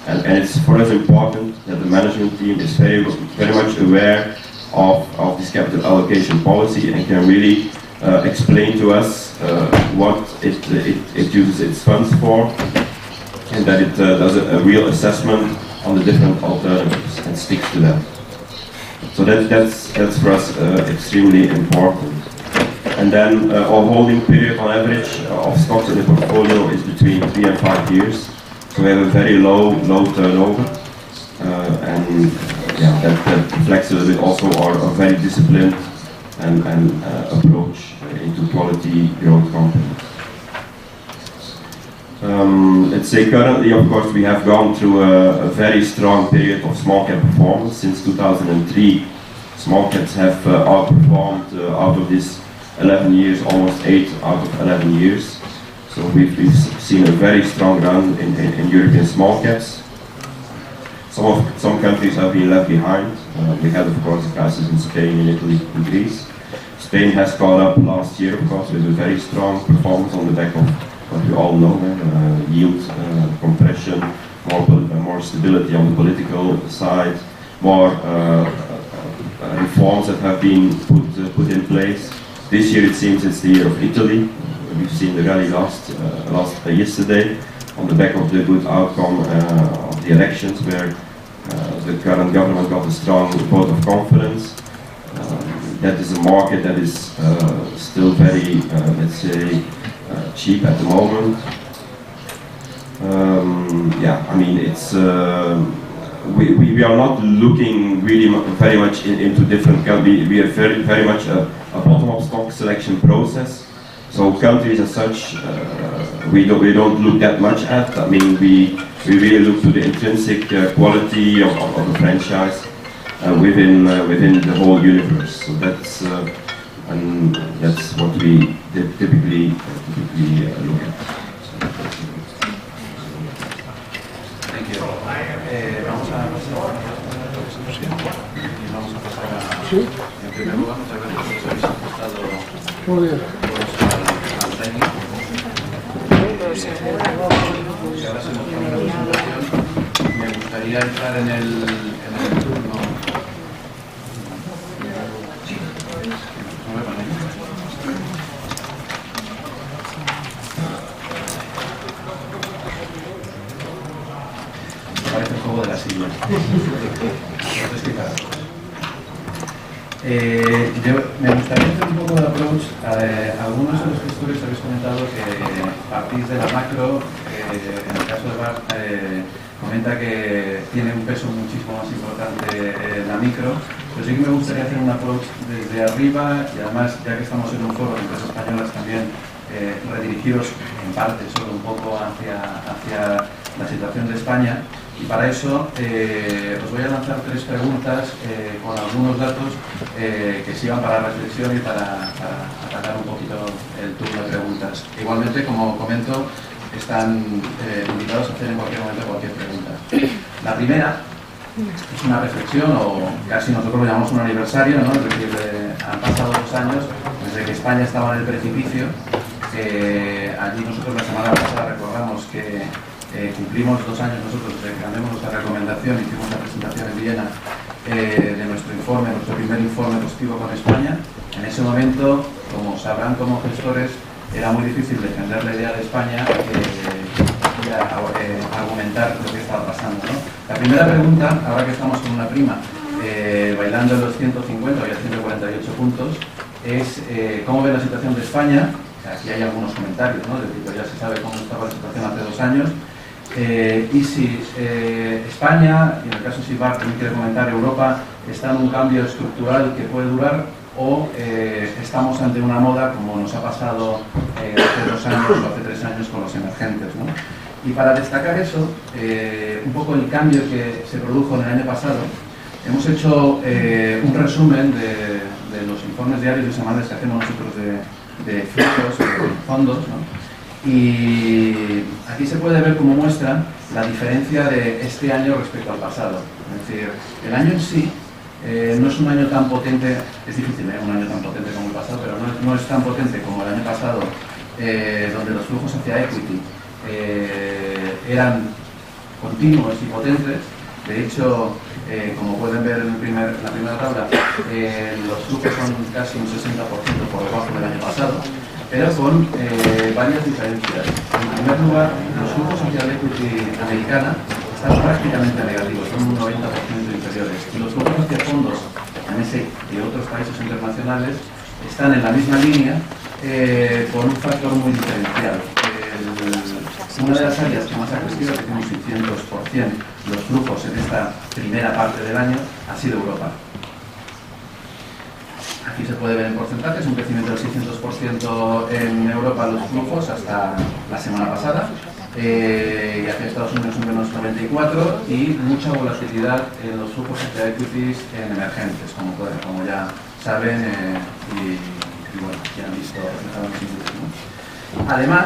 S5: And it's for us important that the management team is very much aware of this capital allocation policy and can really explain to us what it uses its funds for, and that it does a real assessment on the different alternatives and sticks to that. So that's for us extremely important. And then our holding period on average of stocks in the portfolio is between 3 and 5 years. So we have a very low turnover, and yeah, that reflects a little bit also our very disciplined and approach into quality growth companies. Let's say currently, of course, we have gone through a very strong period of small cap performance. Since 2003, small caps have outperformed out of this 11 years, almost 8 out of 11 years. So we've seen a very strong run in European small caps. Some countries have been left behind. We had, of course, the crisis in Spain, in Italy, in Greece. Spain has caught up last year, of course, with a very strong performance on the back of what we all know, yield compression, more stability on the political side, more reforms that have been put in place. This year it seems it's the year of Italy. We've seen the rally yesterday on the back of the good outcome of the elections, where the current government got a strong vote of confidence. That is a market that is still very, let's say, cheap at the moment. Yeah, I mean, it's we are not looking really very much into different countries. We are very much a bottom-up stock selection process. So countries as such, we don't look that much at. I mean, we really look to the intrinsic quality of the franchise within the whole universe. So that's what we typically look at.
S1: Thank you. Vamos a pasar a en primer lugar, muchas gracias por habéis ajustado
S6: Muy bien.
S1: al técnico. Y ahora se nos pone la presentación. Me gustaría entrar en el turno. Parece el juego de la silla. Me gustaría hacer un poco de approach a algunos de los gestores que habéis comentado que partís de la macro, en el caso de Bart comenta que tiene un peso muchísimo más importante la micro, pero sí que me gustaría hacer un approach desde arriba y además, ya que estamos en un foro de empresas españolas, también redirigiros en parte solo un poco hacia la situación de España. Y para eso os voy a lanzar 3 preguntas con algunos datos que sirvan para reflexión y para atacar un poquito el turno de preguntas. Igualmente, como comento, están invitados a hacer en cualquier momento cualquier pregunta. La primera es una reflexión, o casi nosotros lo llamamos un aniversario, ¿no? Es decir, han pasado 2 años desde que España estaba en el precipicio. Allí nosotros la semana pasada recordamos que cumplimos 2 años nosotros desde que cambiamos nuestra recomendación, hicimos la presentación en Viena de nuestro informe, nuestro primer informe positivo con España. En ese momento, como sabrán como gestores, era muy difícil defender la idea de España y argumentar lo que estaba pasando, ¿no? La primera pregunta, ahora que estamos con una prima bailando en los 150 y a 148 puntos, es ¿cómo ve la situación de España? Aquí hay algunos comentarios, ¿no? Es decir, ya se sabe cómo estaba la situación hace 2 años. Y si España, y en el caso si Bart también quiere comentar, Europa está en un cambio estructural que puede durar, o estamos ante una moda como nos ha pasado hace 2 años o hace 3 años con los emergentes, ¿no? Y para destacar eso, un poco el cambio que se produjo en el año pasado, hemos hecho un resumen de los informes diarios y semanales que hacemos nosotros de flujos, de fondos, ¿no? Y aquí se puede ver como muestra la diferencia de este año respecto al pasado. Es decir, el año en sí no es un año tan potente, es difícil un año tan potente como el pasado, pero no es tan potente como el año pasado, donde los flujos hacia equity eran continuos y potentes. De hecho, como pueden ver en la primera tabla, los flujos son casi un 60% por debajo del año pasado, pero con varias diferencias. En primer lugar, los flujos hacia la equity americana están prácticamente negativos, son un 90% inferiores. Y los flujos hacia fondos MSCI y otros países internacionales están en la misma línea, con un factor muy diferencial. Una de las áreas que más ha crecido, que tiene un 600% los flujos en esta primera parte del año, ha sido Europa. Aquí se puede ver en porcentajes un crecimiento del 600% en Europa los flujos hasta la semana pasada, y hacia Estados Unidos un menos 94%, y mucha volatilidad en los flujos hacia equities en emergentes, como ya saben, y bueno, ya han visto reflejado en los índices, ¿no? Además,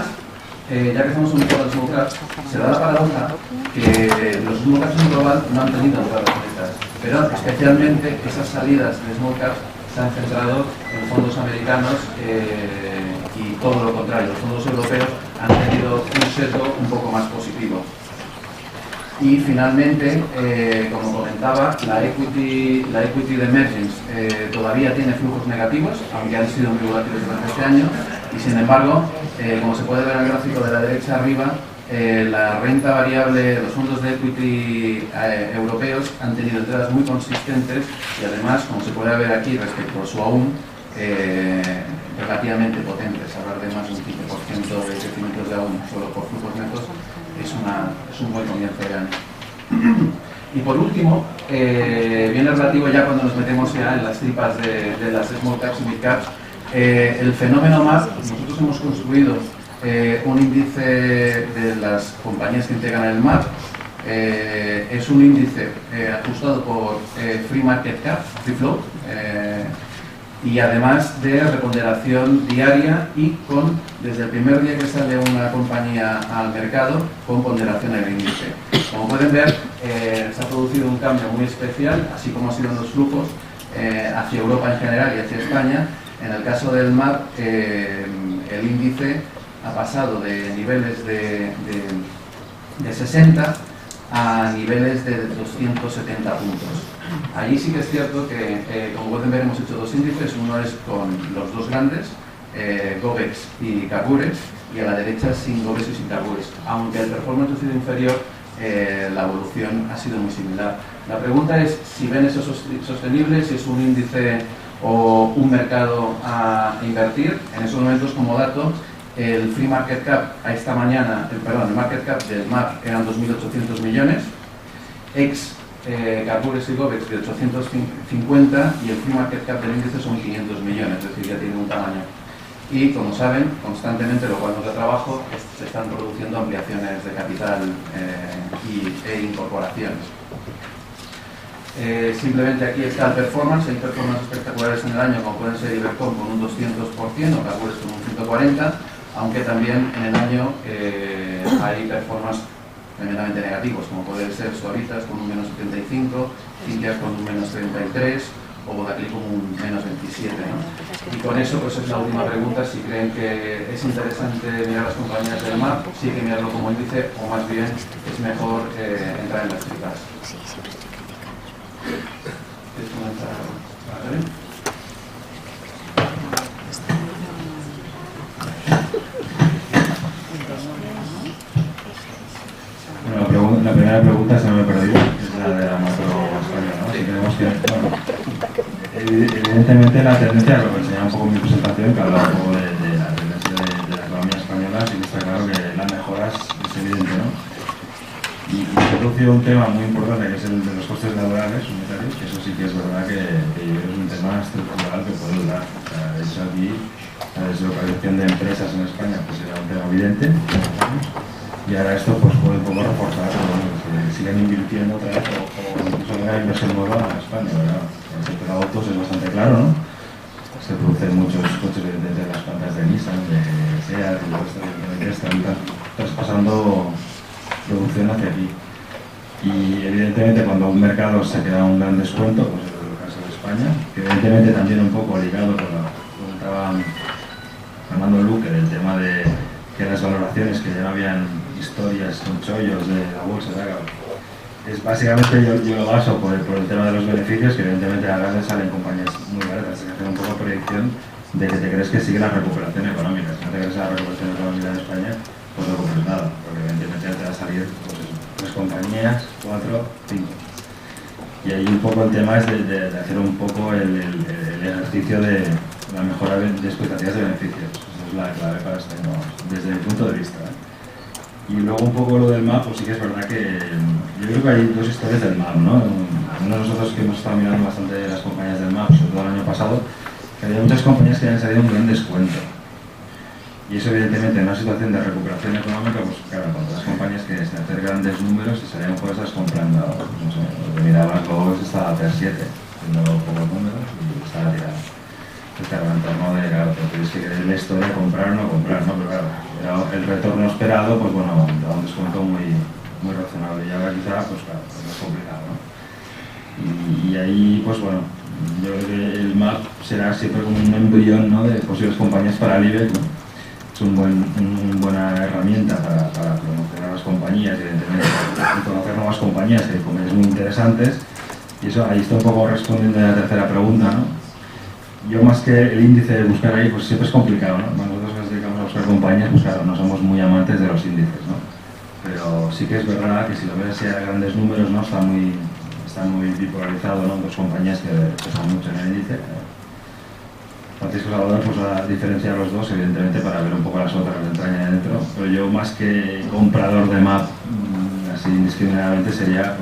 S1: ya que estamos en un foro de small caps, se da la paradoja que los small caps en global no han tenido entradas netas, pero especialmente esas salidas de small caps se han centrado en fondos americanos y todo lo contrario, los fondos europeos han tenido un sesgo un poco más positivo. Y finalmente, como comentaba, la equity de emergence todavía tiene flujos negativos, aunque han sido muy volátiles durante este año, y sin embargo, como se puede ver en el gráfico de la derecha arriba, la renta variable, los fondos de equity europeos han tenido entradas muy consistentes y además, como se puede ver aquí respecto a su aún, relativamente potentes. Hablar de más de un 15% de crecimientos de aún solo por flujos netos es un buen comienzo de año. Y por último, viene relativo ya cuando nos metemos ya en las tripas de las small caps y mid caps, el fenómeno MAP. Nosotros hemos construido un índice de las compañías que integran el MAP. Es un índice ajustado por Free Market Cap, Free Float, y además de reponderación diaria y desde el primer día que sale una compañía al mercado, con ponderación en el índice. Como pueden ver, se ha producido un cambio muy especial, así como han sido los flujos hacia Europa en general y hacia España. En el caso del MAP, el índice ha pasado de niveles de 60 a niveles de 270 puntos. Allí sí que es cierto que, como pueden ver, hemos hecho dos índices. Uno es con los dos grandes, Gobex y Capures, y a la derecha sin Gobex y sin Capures. Aunque el performance ha sido inferior, la evolución ha sido muy similar. La pregunta es si ven eso sostenible, si es un índice o un mercado a invertir. En esos momentos, como dato, el Free Market Cap a esta mañana, el Market Cap del MAP eran 2.800 millones, ex Capures y Gobex de 850, y el Free Market Cap del índice son 500 millones, es decir, ya tiene un tamaño. Y como saben, constantemente, lo cual nos da trabajo, se están produciendo ampliaciones de capital e incorporaciones. Simplemente aquí está el performance. Hay performances espectaculares en el año, como pueden ser Ibercom con un 200% o Capures con un 140%, aunque también en el año hay performances tremendamente negativos, como pueden ser Suavitas con un menos 75, Cintias con un menos 33 o Vodaclic con un menos 27, ¿no? Y con eso, pues es la última pregunta: si creen que es interesante mirar las compañías del MAP, si hay que mirarlo como índice, o más bien es mejor entrar en las tripas.
S6: Sí, siempre estoy criticando.
S1: ¿Quieres comenzar, Margarita?
S2: Bueno, la primera pregunta se me ha perdido, es la de la macro española, ¿no? Si creemos que, bueno, evidentemente la tendencia, lo que enseñaba un poco en mi presentación, que hablaba un poco de la tendencia de la economía española, sí que está claro que las mejoras es evidente, ¿no? Y se ha producido un tema muy importante, que es el de los costes laborales unitarios, que eso sí que es verdad que es un tema estructural que puede durar. O sea, de hecho aquí la deslocalización de empresas en España pues era un tema evidente, y ahora esto pues puede un poco reforzar, que sigan invirtiendo otra vez o incluso que la inversión nueva a España, ¿verdad? El sector de autos es bastante claro, ¿no? Se producen muchos coches evidentemente de las plantas de Nissan, de SEAT, y todo esto evidentemente están traspasando producción hacia aquí. Y evidentemente cuando un mercado se queda a un gran descuento, pues es el caso de España, que evidentemente también un poco ligado con lo que comentaba Armando Luque, del tema de que las valoraciones, que ya no habían historias con chollos de la bolsa, ¿verdad? Es básicamente yo lo baso por el tema de los beneficios, que evidentemente a veces salen compañías muy baratas, que hacen un poco de proyección de que te crees que sigue la recuperación económica. Si no te crees la recuperación económica en España, pues no compres nada, porque evidentemente te va a salir pues eso, 3 compañías, 4, 5. Y ahí un poco el tema es de hacer un poco el ejercicio de la mejora de expectativas de beneficios. Esa es la clave para este año, desde mi punto de vista, ¿eh? Y luego un poco lo del MAP, pues sí que es verdad que yo creo que hay dos historias del MAP, ¿no? Al menos nosotros que hemos estado mirando bastante las compañías del MAP, sobre todo el año pasado, que había muchas compañías que habían salido un gran descuento. Y eso evidentemente en una situación de recuperación económica, pues claro, con las compañías que se hacen grandes números y salían por esas comprando, no sé, lo que mirabas luego estaba a 7, haciendo pocos números y estaba tirado. Estaba en torno de, claro, pero tienes que querer la historia, comprar o no comprar, ¿no? Pero claro, el retorno esperado, pues bueno, da un descuento muy razonable. Y ahora quizá, pues claro, es más complicado, ¿no? Y ahí, pues bueno, Yo creo que el MAP será siempre como un embrión, ¿no?, de posibles compañías para el IBEX, ¿no? Es una buena herramienta para promocionar las compañías y evidentemente conocer nuevas compañías que es muy interesantes, y eso ahí está un poco respondiendo a la tercera pregunta, ¿no? Yo más que el índice de buscar ahí, pues siempre es complicado, ¿no? Nosotros nos dedicamos a buscar compañías, pues claro, no somos muy amantes de los índices, ¿no? Pero sí que es verdad que si lo ves así a grandes números, ¿no?, está muy bipolarizado, ¿no?, dos compañías que pesan mucho en el índice. Francisco Salvador pues a diferenciar los dos, evidentemente, para ver un poco las otras que entrañan ahí dentro, pero yo más que comprador de MAP así indiscriminadamente sería,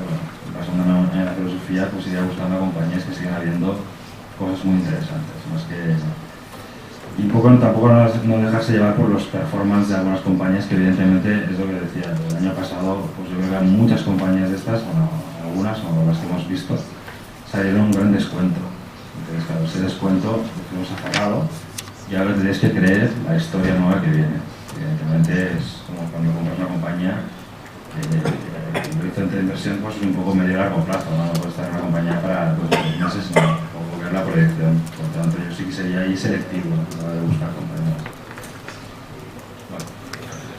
S2: basándonos en la filosofía, pues iría buscando compañías que sigan habiendo cosas muy interesantes, más que... Y un poco tampoco no dejarse llevar por los performances de algunas compañías, que evidentemente es lo que decía, el año pasado pues yo creo que muchas compañías de estas, bueno, algunas o las que hemos visto, salieron un gran descuento. Entonces, claro, ese descuento lo hemos cerrado y ahora tenéis que creer la historia nueva que viene. Evidentemente es como cuando compras una compañía que el horizonte de inversión pues, es un poco medio largo plazo, no puede estar en una compañía para pues, meses, sino o ver la proyección. Por lo tanto, yo sí que sería ahí selectivo, ¿no?, de buscar compañías. Vale.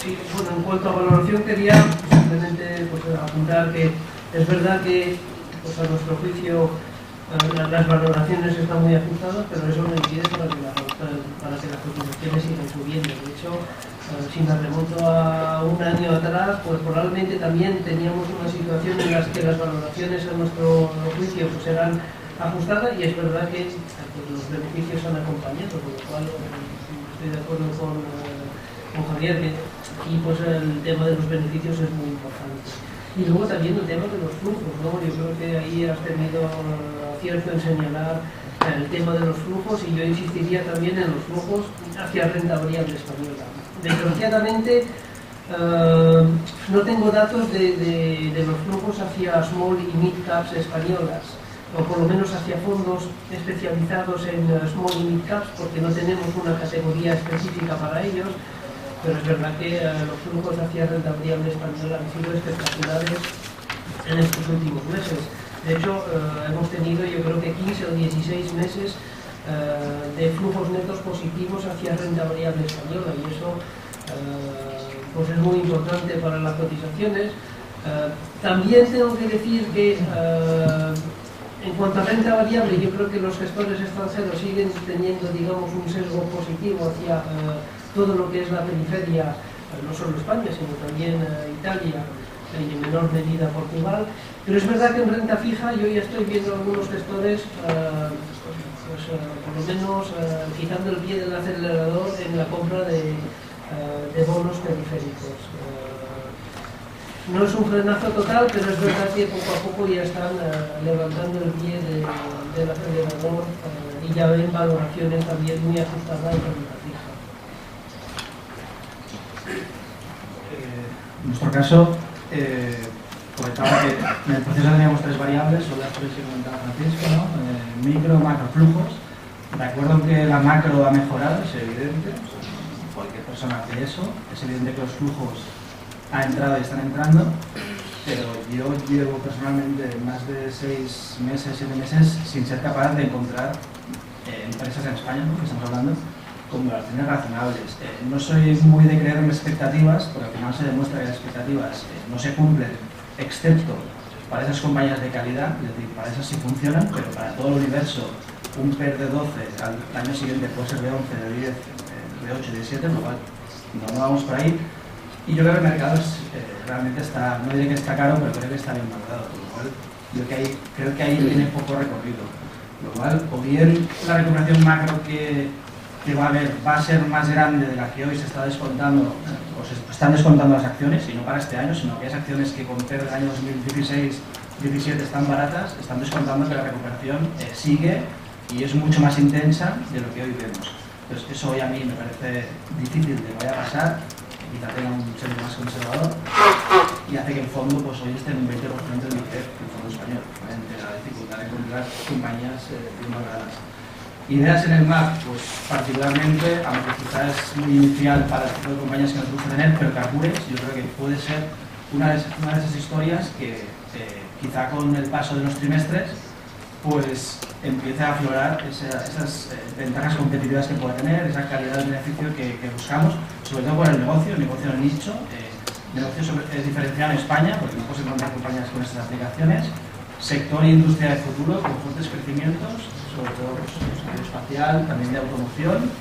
S3: Sí, bueno, en cuanto a valoración quería simplemente pues, apuntar que es verdad que pues, a nuestro juicio las valoraciones están muy ajustadas, pero eso no impide para que las cotizaciones sigan subiendo. De hecho, si me remonto a un año atrás, pues probablemente también teníamos una situación en la que las valoraciones a nuestro juicio pues, eran ajustadas, y es verdad que pues, los beneficios han acompañado, por lo cual estoy de acuerdo con Javier, que aquí pues, el tema de los beneficios es muy importante. Y luego también el tema de los flujos, ¿no? Yo creo que ahí has tenido acierto en señalar el tema de los flujos, y yo insistiría también en los flujos hacia renta variable española. Desgraciadamente no tengo datos de los flujos hacia small y mid caps españolas, o por lo menos hacia fondos especializados en small y mid caps, porque no tenemos una categoría específica para ellos. Pero es verdad que los flujos hacia renta variable española han sido espectaculares en estos últimos meses. De hecho, hemos tenido yo creo que 15 o 16 meses de flujos netos positivos hacia renta variable española, y eso pues es muy importante para las cotizaciones. También tengo que decir que en cuanto a renta variable, yo creo que los gestores extranjeros siguen teniendo, digamos, un sesgo positivo hacia todo lo que es la periferia, no solo España, sino también Italia y en menor medida Portugal. Pero es verdad que en renta fija yo ya estoy viendo algunos gestores, pues, por lo menos quitando el pie del acelerador en la compra de bonos periféricos. No es un frenazo total, pero es verdad que poco a poco ya están levantando el pie del acelerador y ya ven valoraciones también muy ajustadas en renta fija.
S4: En nuestro caso, comentaba que en el proceso teníamos tres variables, son las tres que comentaba Francisco, ¿no? Micro, macro, flujos. De acuerdo en que la macro ha mejorado, es evidente, cualquier persona hace eso, es evidente que los flujos han entrado y están entrando, pero yo llevo personalmente más de 6 meses, 7 meses sin ser capaz de encontrar empresas en España, ¿no?, que estamos hablando, con valoraciones razonables. No soy muy de creer en expectativas, porque al final se demuestra que las expectativas no se cumplen, excepto para esas compañías de calidad, es decir, para esas sí funcionan, pero para todo el universo, un PER de 12 al año siguiente puede ser de 11, de 10, de 8, de 7, lo cual no vamos por ahí. Y yo creo que el mercado realmente está, no diré que está caro, pero creo que está bien valorado, por lo cual creo que ahí tiene poco recorrido. Lo cual, o bien la recuperación macro que va a haber va a ser más grande de la que hoy se está descontando, o se están descontando las acciones, y no para este año, sino aquellas acciones que con PER del año 2016-17 están baratas, están descontando que la recuperación sigue y es mucho más intensa de lo que hoy vemos. Entonces, eso hoy a mí me parece difícil de que vaya a pasar, quizá tenga un sentido más conservador, y hace que el fondo pues, hoy esté en un 20% del IPEP, el fondo español, ante la dificultad de encontrar compañías bien valoradas. Ideas en el MAP, pues particularmente, aunque quizás es muy inicial para el tipo de compañías que nos gusta tener, pero Carburés yo creo que puede ser una de esas historias que quizá con el paso de los trimestres pues empiece a aflorar esas ventajas competitivas que pueda tener, esa calidad de beneficio que buscamos, sobre todo por el negocio de nicho. El negocio es diferenciado en España, porque no puedes encontrar compañías con estas aplicaciones. Sector e industria de futuro con fuertes crecimientos, sobre todo aeroespacial, también de automoción,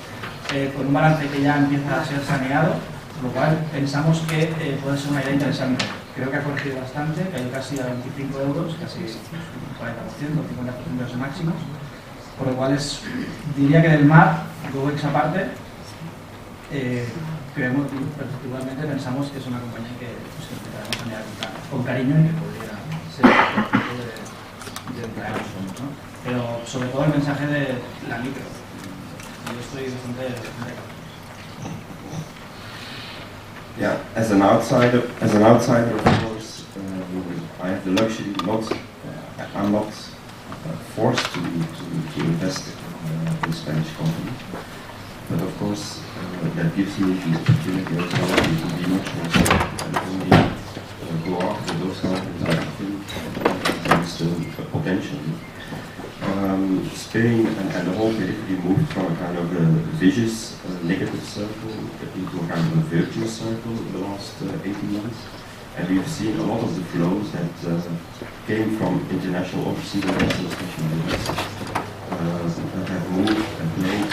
S4: con un balance que ya empieza a ser saneado, por lo cual pensamos que puede ser una idea interesante. Creo que ha corregido bastante, cayó casi a 25 euros, casi un 40% o 50% de los máximos, por lo cual diría que del mar, GoEx aparte, creemos, particularmente pensamos que es una compañía que empezaremos a mirar con cariño y que podría ser de traer los fondos, ¿no? Pero sobre todo el mensaje de la micro. Yo estoy bastante
S5: Yeah, as an outsider, of course, I have the luxury I'm not forced to invest in Spanish companies, but of course that gives me the opportunity also to be much more selective and only go after those companies I think there is still potential. Spain and the whole periphery moved from a kind of a vicious negative circle into a kind of a virtuous circle in the last 18 months. And we've seen a lot of the flows that came from international overseas investors, especially in the West, that have moved and played in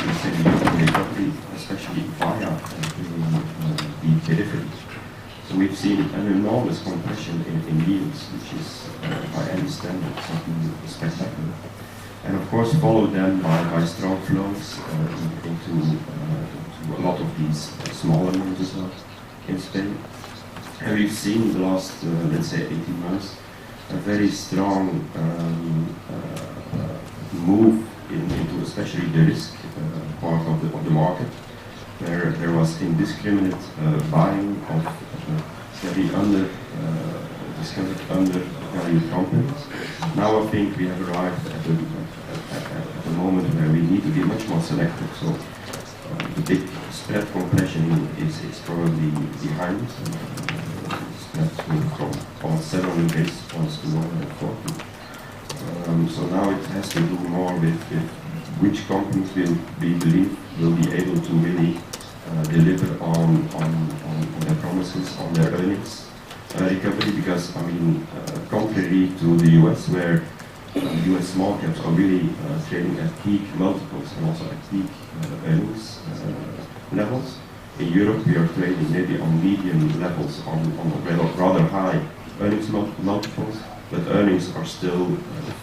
S5: the European recovery, especially via the periphery. So we've seen an enormous compression in yields, which is, by any standard, something spectacular. And of course followed then by strong flows into a lot of these smaller moves as well in Spain. And we've seen the last, let's say, 18 months, a very strong move into especially the risk part of the market, where there was indiscriminate buying of very discovered undervalued companies. Now I think we have arrived at a moment where we need to be much more selective. So the big spread compression is probably behind us. Spreads moved from almost 700 basis points to 140. So now it has to do more with which companies we believe will be able to really deliver on their promises, on their earnings recovery, because I mean, contrary to the US, where US small caps are really trading at peak multiples and also at peak earnings levels. In Europe, we are trading maybe on medium levels, on rather high earnings multiples, but earnings are still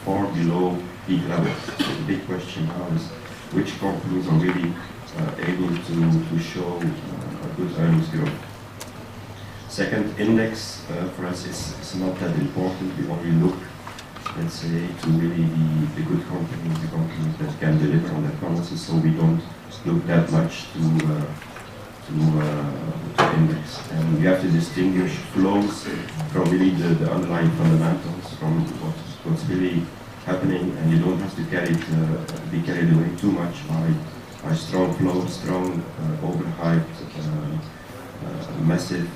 S5: far below peak levels. So the big question now is which companies are really able to show good earnings growth. Second, index for us is not that important. We only look, let's say, to really the good companies, the companies that can deliver on their promises, so we don't look that much to index. And we have to distinguish flows from really the underlying fundamentals, from what's really happening, and you don't have to be carried away too much by strong flows, strong overhyped massive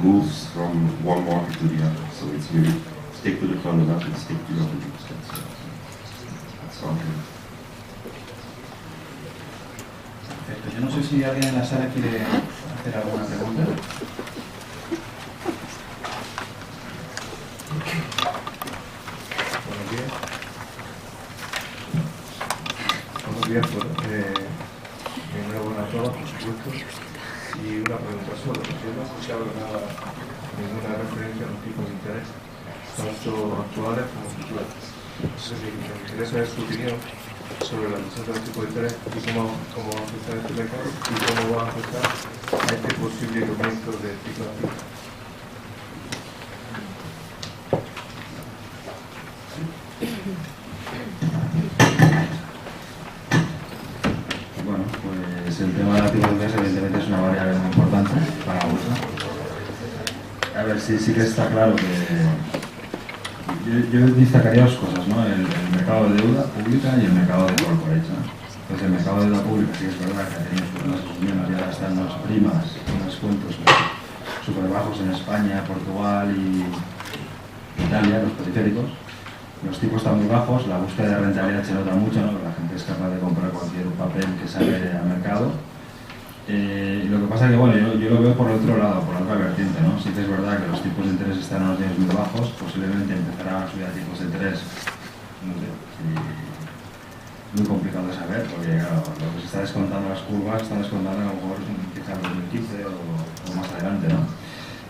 S5: moves from one market to the other. So it's really stick to the fundamentals, stick to your beliefs. That's all.
S4: Perfecto. Yo no sé si alguien en la sala quiere hacer alguna pregunta.
S7: Buenos días. Buenos días. Enhorabuena a todos, por supuesto. Y una pregunta solo, yo no he escuchado ninguna referencia a los tipos de interés, tanto actuales como futuros. Entonces, me interesa su opinión sobre la cuestión del tipo de interés y cómo va a afectar este mercado y cómo va a afectar a este posible aumento de tipo de activo.
S2: Bueno, pues el tema de la tipo de interés evidentemente es una variable muy importante para la bolsa. A ver, sí que está claro que yo destacaría dos cosas, ¿no? El mercado de deuda pública y el mercado de corporate, ¿no? Pues el mercado de deuda pública sí es verdad que ha tenido unas subidas, ya están unas primas, unos cuentos súper bajos en España, Portugal y Italia, los periféricos. los tipos están muy bajos, la búsqueda de rentabilidad se nota mucho, ¿no? La gente es capaz de comprar cualquier papel que sale al mercado. Lo que pasa es que, bueno, yo lo veo por el otro lado, por la otra vertiente, ¿no? Sí que es verdad que los tipos de interés están a unos niveles muy bajos, posiblemente empezarán a subir a tipos de interés, no sé, muy complicado de saber, porque claro, lo que se está descontando las curvas, está descontando a lo mejor quizá en 2015 o más adelante, ¿no?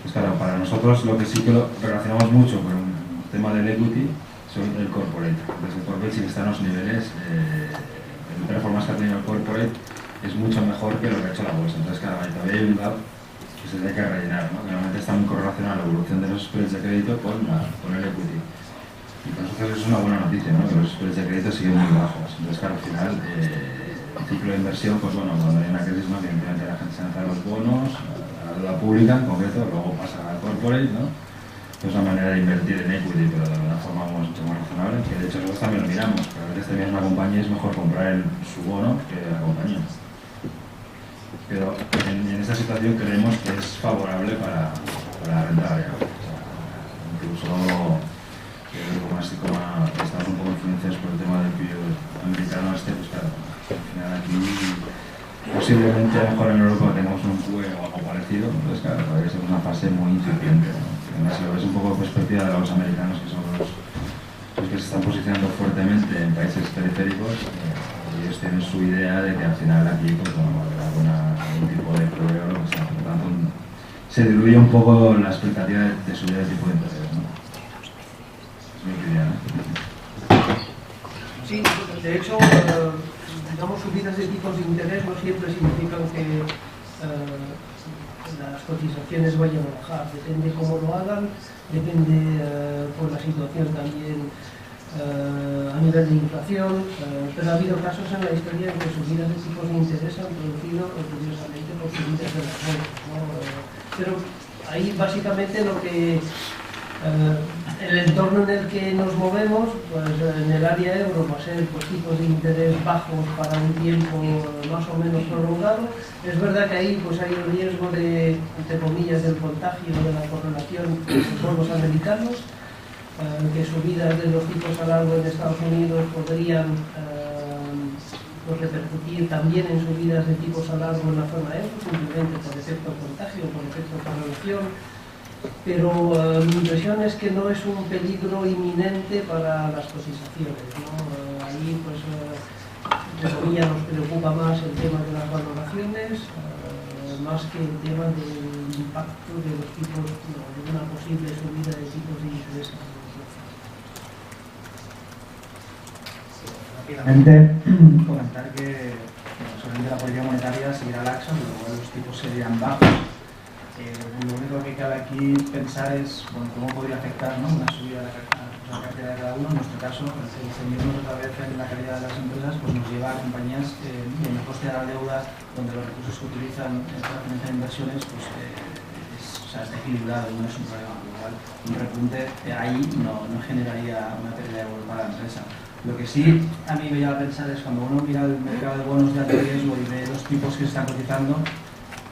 S2: Pues claro, para nosotros lo que sí que lo relacionamos mucho con el tema del equity son el corporate. Entonces el corporate sí que está en los niveles, el performance que ha tenido el corporate es mucho mejor que lo que ha hecho la bolsa. Entonces claro, ahí todavía hay un gap que se tiene que rellenar, ¿no? Que normalmente está muy correlacionada la evolución de los spreads de crédito con el equity. Y para nosotros es una buena noticia, ¿no? Que los spreads de crédito siguen muy bajos. Entonces, claro, al final, el ciclo de inversión, pues bueno, cuando hay una crisis, ¿no? Evidentemente la gente se lanza a los bonos, a la deuda pública en concreto, luego pasa al corporate, ¿no? Es una manera de invertir en equity, pero de una forma mucho más razonable, que de hecho nosotros también lo miramos, que a veces también una compañía es mejor comprar su bono que la compañía. Pero en esta situación creemos que es favorable para la renta variable. Incluso como estamos un poco influenciados por el tema del PIB americano pues claro, al final aquí posiblemente a lo mejor en Europa tengamos un QE o algo parecido, entonces claro, todavía es una fase muy incipiente, ¿no? Si lo ves un poco de perspectiva de los americanos, que son los que se están posicionando fuertemente en países periféricos, ellos tienen su idea de que al final aquí pues, bueno, va a haber algún tipo de problema, lo que sea, por lo tanto se diluye un poco la expectativa de subida de tipo de interés, ¿no?
S3: Sí, de hecho, digamos, subidas de tipos de interés no siempre significan que las cotizaciones vayan a bajar. Depende cómo lo hagan, depende por la situación también a nivel de inflación, pero ha habido casos en la historia en que subidas de tipos de interés han producido, curiosamente, por subidas de las bolsas, ¿no? Pero ahí básicamente lo que el entorno en el que nos movemos, pues en el área euro va a ser pues, tipos de interés bajos para un tiempo más o menos prolongado. Es verdad que ahí pues, hay el riesgo de, entre comillas, del contagio, de la correlación con los bonos americanos, que subidas de los tipos a largo en Estados Unidos podrían pues, repercutir también en subidas de tipos a largo en la zona euro, simplemente por efecto contagio, por efecto correlación. Pero mi impresión es que no es un peligro inminente para las cotizaciones, ¿no? Ahí, pues, entre comillas, nos preocupa más el tema de las valoraciones, más que el tema del impacto de los tipos, de una posible subida de tipos de interés.
S4: Rápidamente, comentar que solamente la política monetaria seguirá laxa, pero luego los tipos serían bajos. Lo único que cabe aquí pensar es bueno, cómo podría afectar, ¿no? Una subida de la cartera de cada uno. En nuestro caso, el ceñirnos otra vez en la calidad de las empresas pues nos lleva a compañías donde el coste de la deuda, donde los recursos que utilizan para financiar inversiones, pues está equilibrado, no es un problema. Igual, un repunte ahí no generaría una pérdida de valor para la empresa. Lo que sí a mí me lleva a pensar es cuando uno mira el mercado de bonos de alto riesgo y ve los tipos que se están cotizando,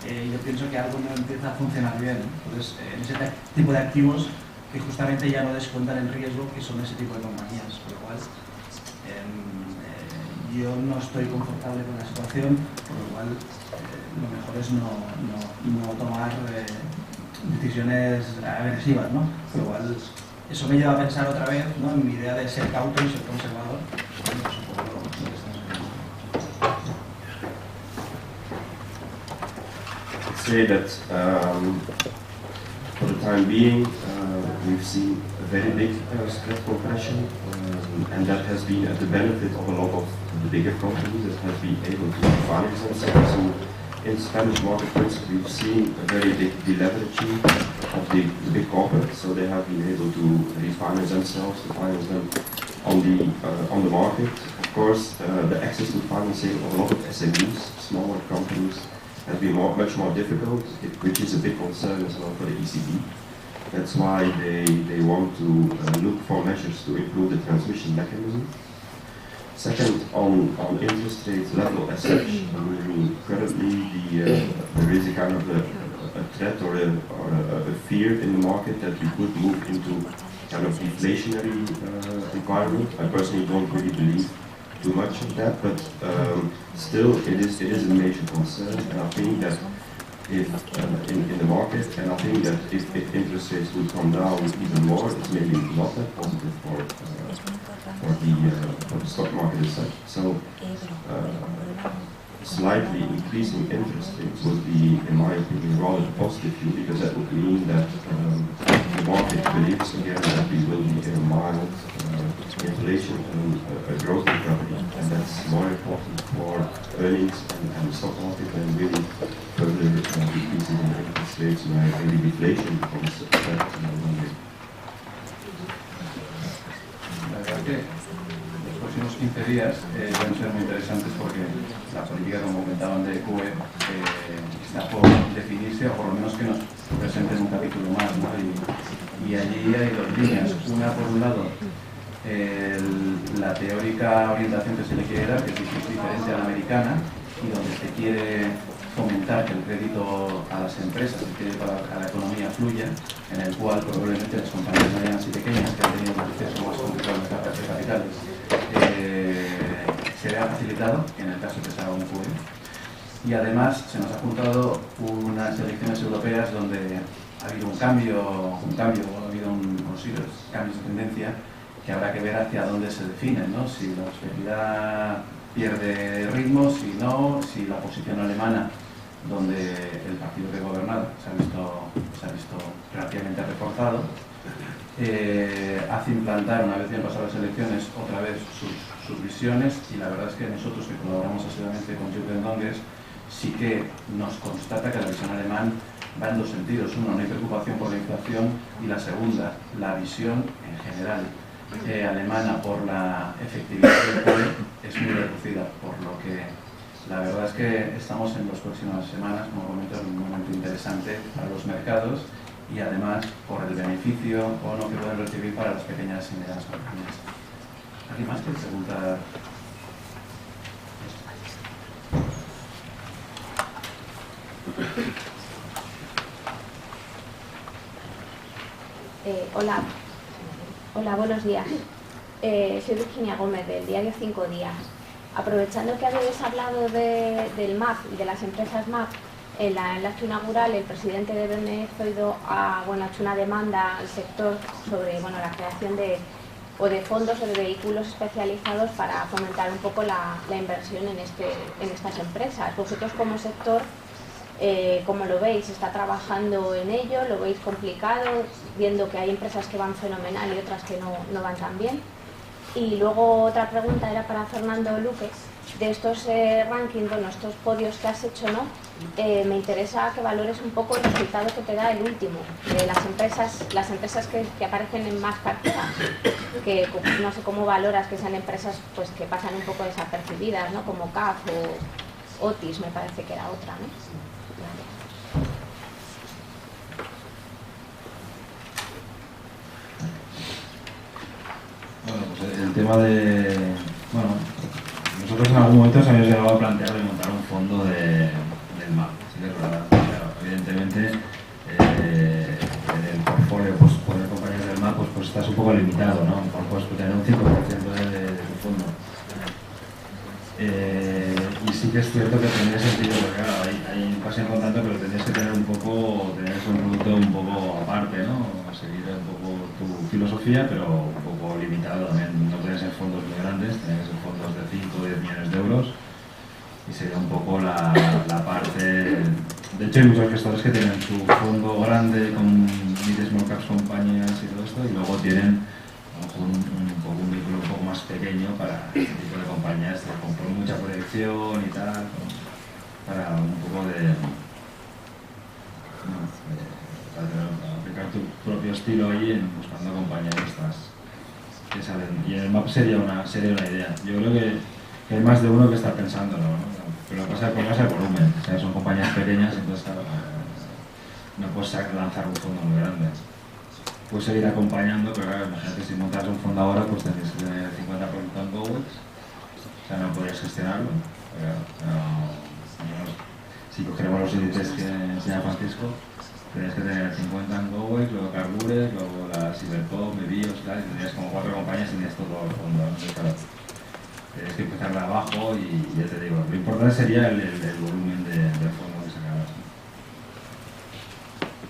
S4: yo pienso que algo no empieza a funcionar bien. Entonces, en ese tipo de activos que justamente ya no descuentan el riesgo que son ese tipo de compañías, por lo cual yo no estoy confortable con la situación, por lo cual lo mejor es no tomar decisiones agresivas, ¿no? Por lo cual eso me lleva a pensar otra vez, ¿no? En mi idea de ser cauto y ser conservador.
S5: Say that for the time being we've seen a very big spread compression and that has been at the benefit of a lot of the bigger companies that have been able to finance themselves. So in Spanish market we've seen a very big deleveraging of the big corporates, so they have been able to refinance themselves, to finance them on the market. Of course, the access to financing of a lot of SMEs, smaller companies, has been much more difficult, which is a big concern as well for the ECB. That's why they want to look for measures to improve the transmission mechanism. Second, on interest rate level as such, I mean, currently there is a kind of a threat or a fear in the market that we could move into kind of deflationary environment. I personally don't really believe too much of that, but still it is a major concern, and I think that if in the market, and I think that if interest rates would come down even more, it's maybe not that positive for the stock market as such. So slightly increasing interest rates would be, in my opinion, rather positive view, because that would mean that the market believes again that we will be in a mild inflation and a growth recovery, and that's more important for earnings and the stock market than really further decreases in interest rates where really deflation becomes a threat one day.
S1: La verdad que los próximos 15 días van a ser muy interesantes porque la política, como comentaban, de QE está por definirse, o por lo menos que nos presenten un capítulo más, ¿no? Y allí hay dos líneas. Una, por un lado, la teórica orientación que se le quiere dar, que es diferente a la americana, y donde se quiere fomentar que el crédito a las empresas, el crédito a la economía fluya, en el cual probablemente las compañías medianas y pequeñas que han tenido un acceso más complicado a las cargas de capitales se vea facilitado en el caso que se haga un QE. Y además se nos ha juntado unas elecciones europeas donde ha habido un cambio, ha habido unos cambios de tendencia que habrá que ver hacia dónde se definen, ¿no? Si la austeridad pierde ritmo, si no, si la posición alemana, donde el partido que ha gobernado se ha visto relativamente reforzado, hace implantar, una vez ya han pasado las elecciones, otra vez sus visiones, y la verdad es que nosotros, que colaboramos asiduamente con Jupp Dongers, sí que nos constata que la visión alemana va en dos sentidos. Uno, no hay preocupación por la inflación, y la segunda, la visión en general alemana por la efectividad del QE es muy reducida, por lo que la verdad es que estamos en las próximas semanas, como comento, en un momento interesante para los mercados, y además por el beneficio o no que pueden recibir para las pequeñas y medianas compañías. ¿Alguien más quiere preguntar?
S6: Hola, buenos días. Soy Virginia Gómez, del diario 5 Días. Aprovechando que habéis hablado del MAP y de las empresas MAP, en el acto inaugural el presidente de BME ha hecho una demanda al sector sobre la creación de fondos o de vehículos especializados para fomentar un poco la inversión en estas empresas. Vosotros como sector, ¿cómo lo veis? ¿Está trabajando en ello? ¿Lo veis complicado? Viendo que hay empresas que van fenomenal y otras que no van tan bien. Y luego otra pregunta era para Fernando Luque. De estos rankings, estos podios que has hecho, ¿no? Me interesa que valores un poco el resultado que te da el último, de las empresas que aparecen en más cartera, que no sé cómo valoras que sean empresas pues que pasan un poco desapercibidas, ¿no? Como CAF o Otis, me parece que era otra, ¿no?
S2: Bueno, pues el tema de... nosotros en algún momento nos habíamos llegado a plantear de montar un fondo del MAP, ¿sí? Que es verdad. Claro, evidentemente, en el portfolio, pues poner compañías del MAP, pues estás un poco limitado, ¿no? Puedes tener un 5% de tu fondo. Y sí que es cierto que tendría sentido, porque claro, hay un paseo con tanto, pero tendrías que tener un producto un poco aparte, ¿no? Seguir un poco tu filosofía, pero un poco limitado también. No pueden ser fondos muy grandes, tienen que ser fondos de 5 o 10 millones de euros, y sería un poco la parte... De hecho hay muchos gestores que tienen su fondo grande con mid small caps compañías y todo esto, y luego tienen un vehículo un poco más pequeño para este tipo de compañías con mucha proyección y tal, para un poco de aplicar tu propio estilo ahí buscando compañías estas que salen. Y en el MAP sería una idea. Yo creo que hay más de uno que está pensándolo, ¿no? Pero lo que pasa es el volumen. O sea, son compañías pequeñas, entonces claro, no puedes lanzar un fondo muy grande. Puedes seguir acompañando, pero claro, imagínate, si montas un fondo ahora, pues tendrías que tener el 50% en GoWex, o sea, no podrías gestionarlo. Pero, si cogeremos los índices que enseña Francisco, Tienes que tener 50 en GoWex, luego Carbures, luego la Cyberpop, Bebios, tal, y tendrías como 4 compañías y tienes todo el fondo. Entonces, claro, tienes que empezar de abajo y ya te digo, lo importante sería el volumen de fondo que sacarás.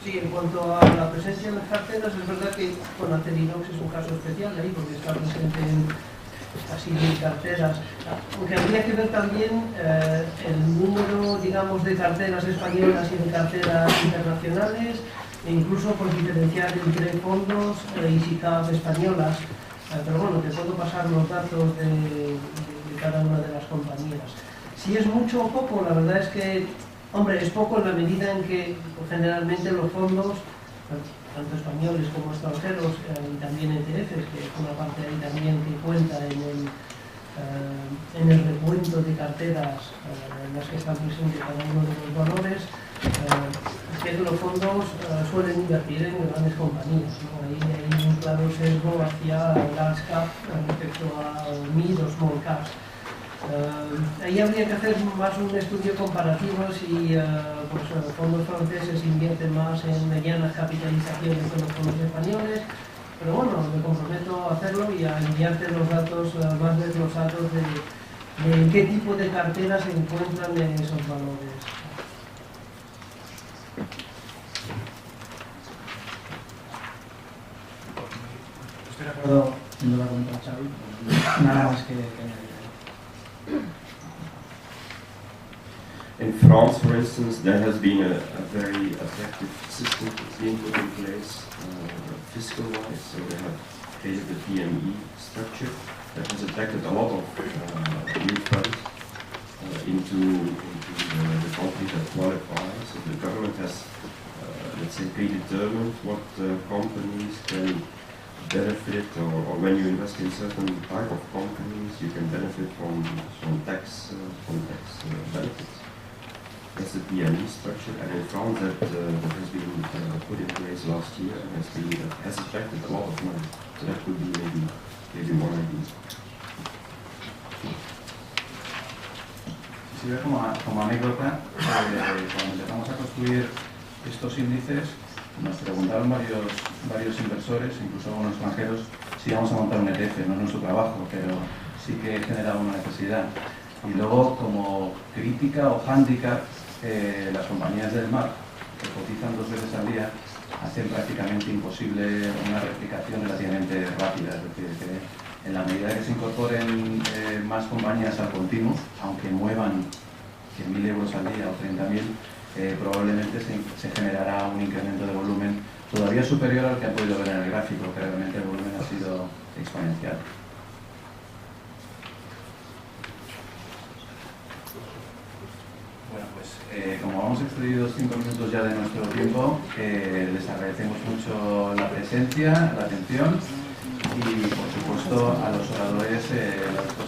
S3: Sí, en cuanto a la presencia en las carteras, es verdad que con Acerinox es un caso especial ahí, porque está presente en casi 10 carteras. Aunque habría que ver también el número, digamos, de carteras españolas y de carteras internacionales, e incluso por diferenciar entre fondos y SICAV españolas. Pero bueno, te puedo pasar los datos de cada una de las compañías. Si es mucho o poco, la verdad es que, hombre, es poco en la medida en que generalmente los fondos, tanto españoles como extranjeros, y también ETFs, que es una parte ahí también que cuenta en el recuento de carteras en las que están presentes cada uno de los valores, es que los fondos suelen invertir en grandes compañías, ¿no? Ahí hay un claro sesgo hacia large cap respecto a mid o small caps. Ahí habría que hacer más un estudio comparativo si pues, fondos franceses invierten más en medianas capitalizaciones que los fondos españoles, pero bueno, me comprometo a hacerlo y a enviarte los datos más desglosados de en qué tipo de carteras se encuentran en esos valores.
S4: Estoy de acuerdo en lo que ha comentado Xavi, nada más que añadir.
S5: In France, for instance, there has been a very effective system being put in place fiscal-wise. So they have created the PME structure that has attracted a lot of new funds into the companies that qualify. So the government has, let's say, predetermined what companies can benefit, or when you invest in certain type of companies, you can benefit from tax benefits. That's the PME structure, and in France that has been put in place last year and has attracted a lot of money. So that could be maybe one idea.
S1: Si ve como anécdota, cuando empezamos a construir estos índices, nos preguntaron varios inversores, incluso algunos extranjeros, si íbamos a montar un ETF. No es nuestro trabajo, pero sí que generaba una necesidad. Y luego, como crítica o hándicap, las compañías del MAP, que cotizan 2 veces al día, hacen prácticamente imposible una replicación relativamente rápida. Es decir, que en la medida que se incorporen más compañías al continuo, aunque muevan 100.000 euros al día o 30.000, probablemente se generará un incremento de volumen todavía superior al que han podido ver en el gráfico, que realmente el volumen ha sido exponencial. Bueno, pues como hemos excedido 5 minutos ya de nuestro tiempo, les agradecemos mucho la presencia, la atención y, por supuesto, a los oradores la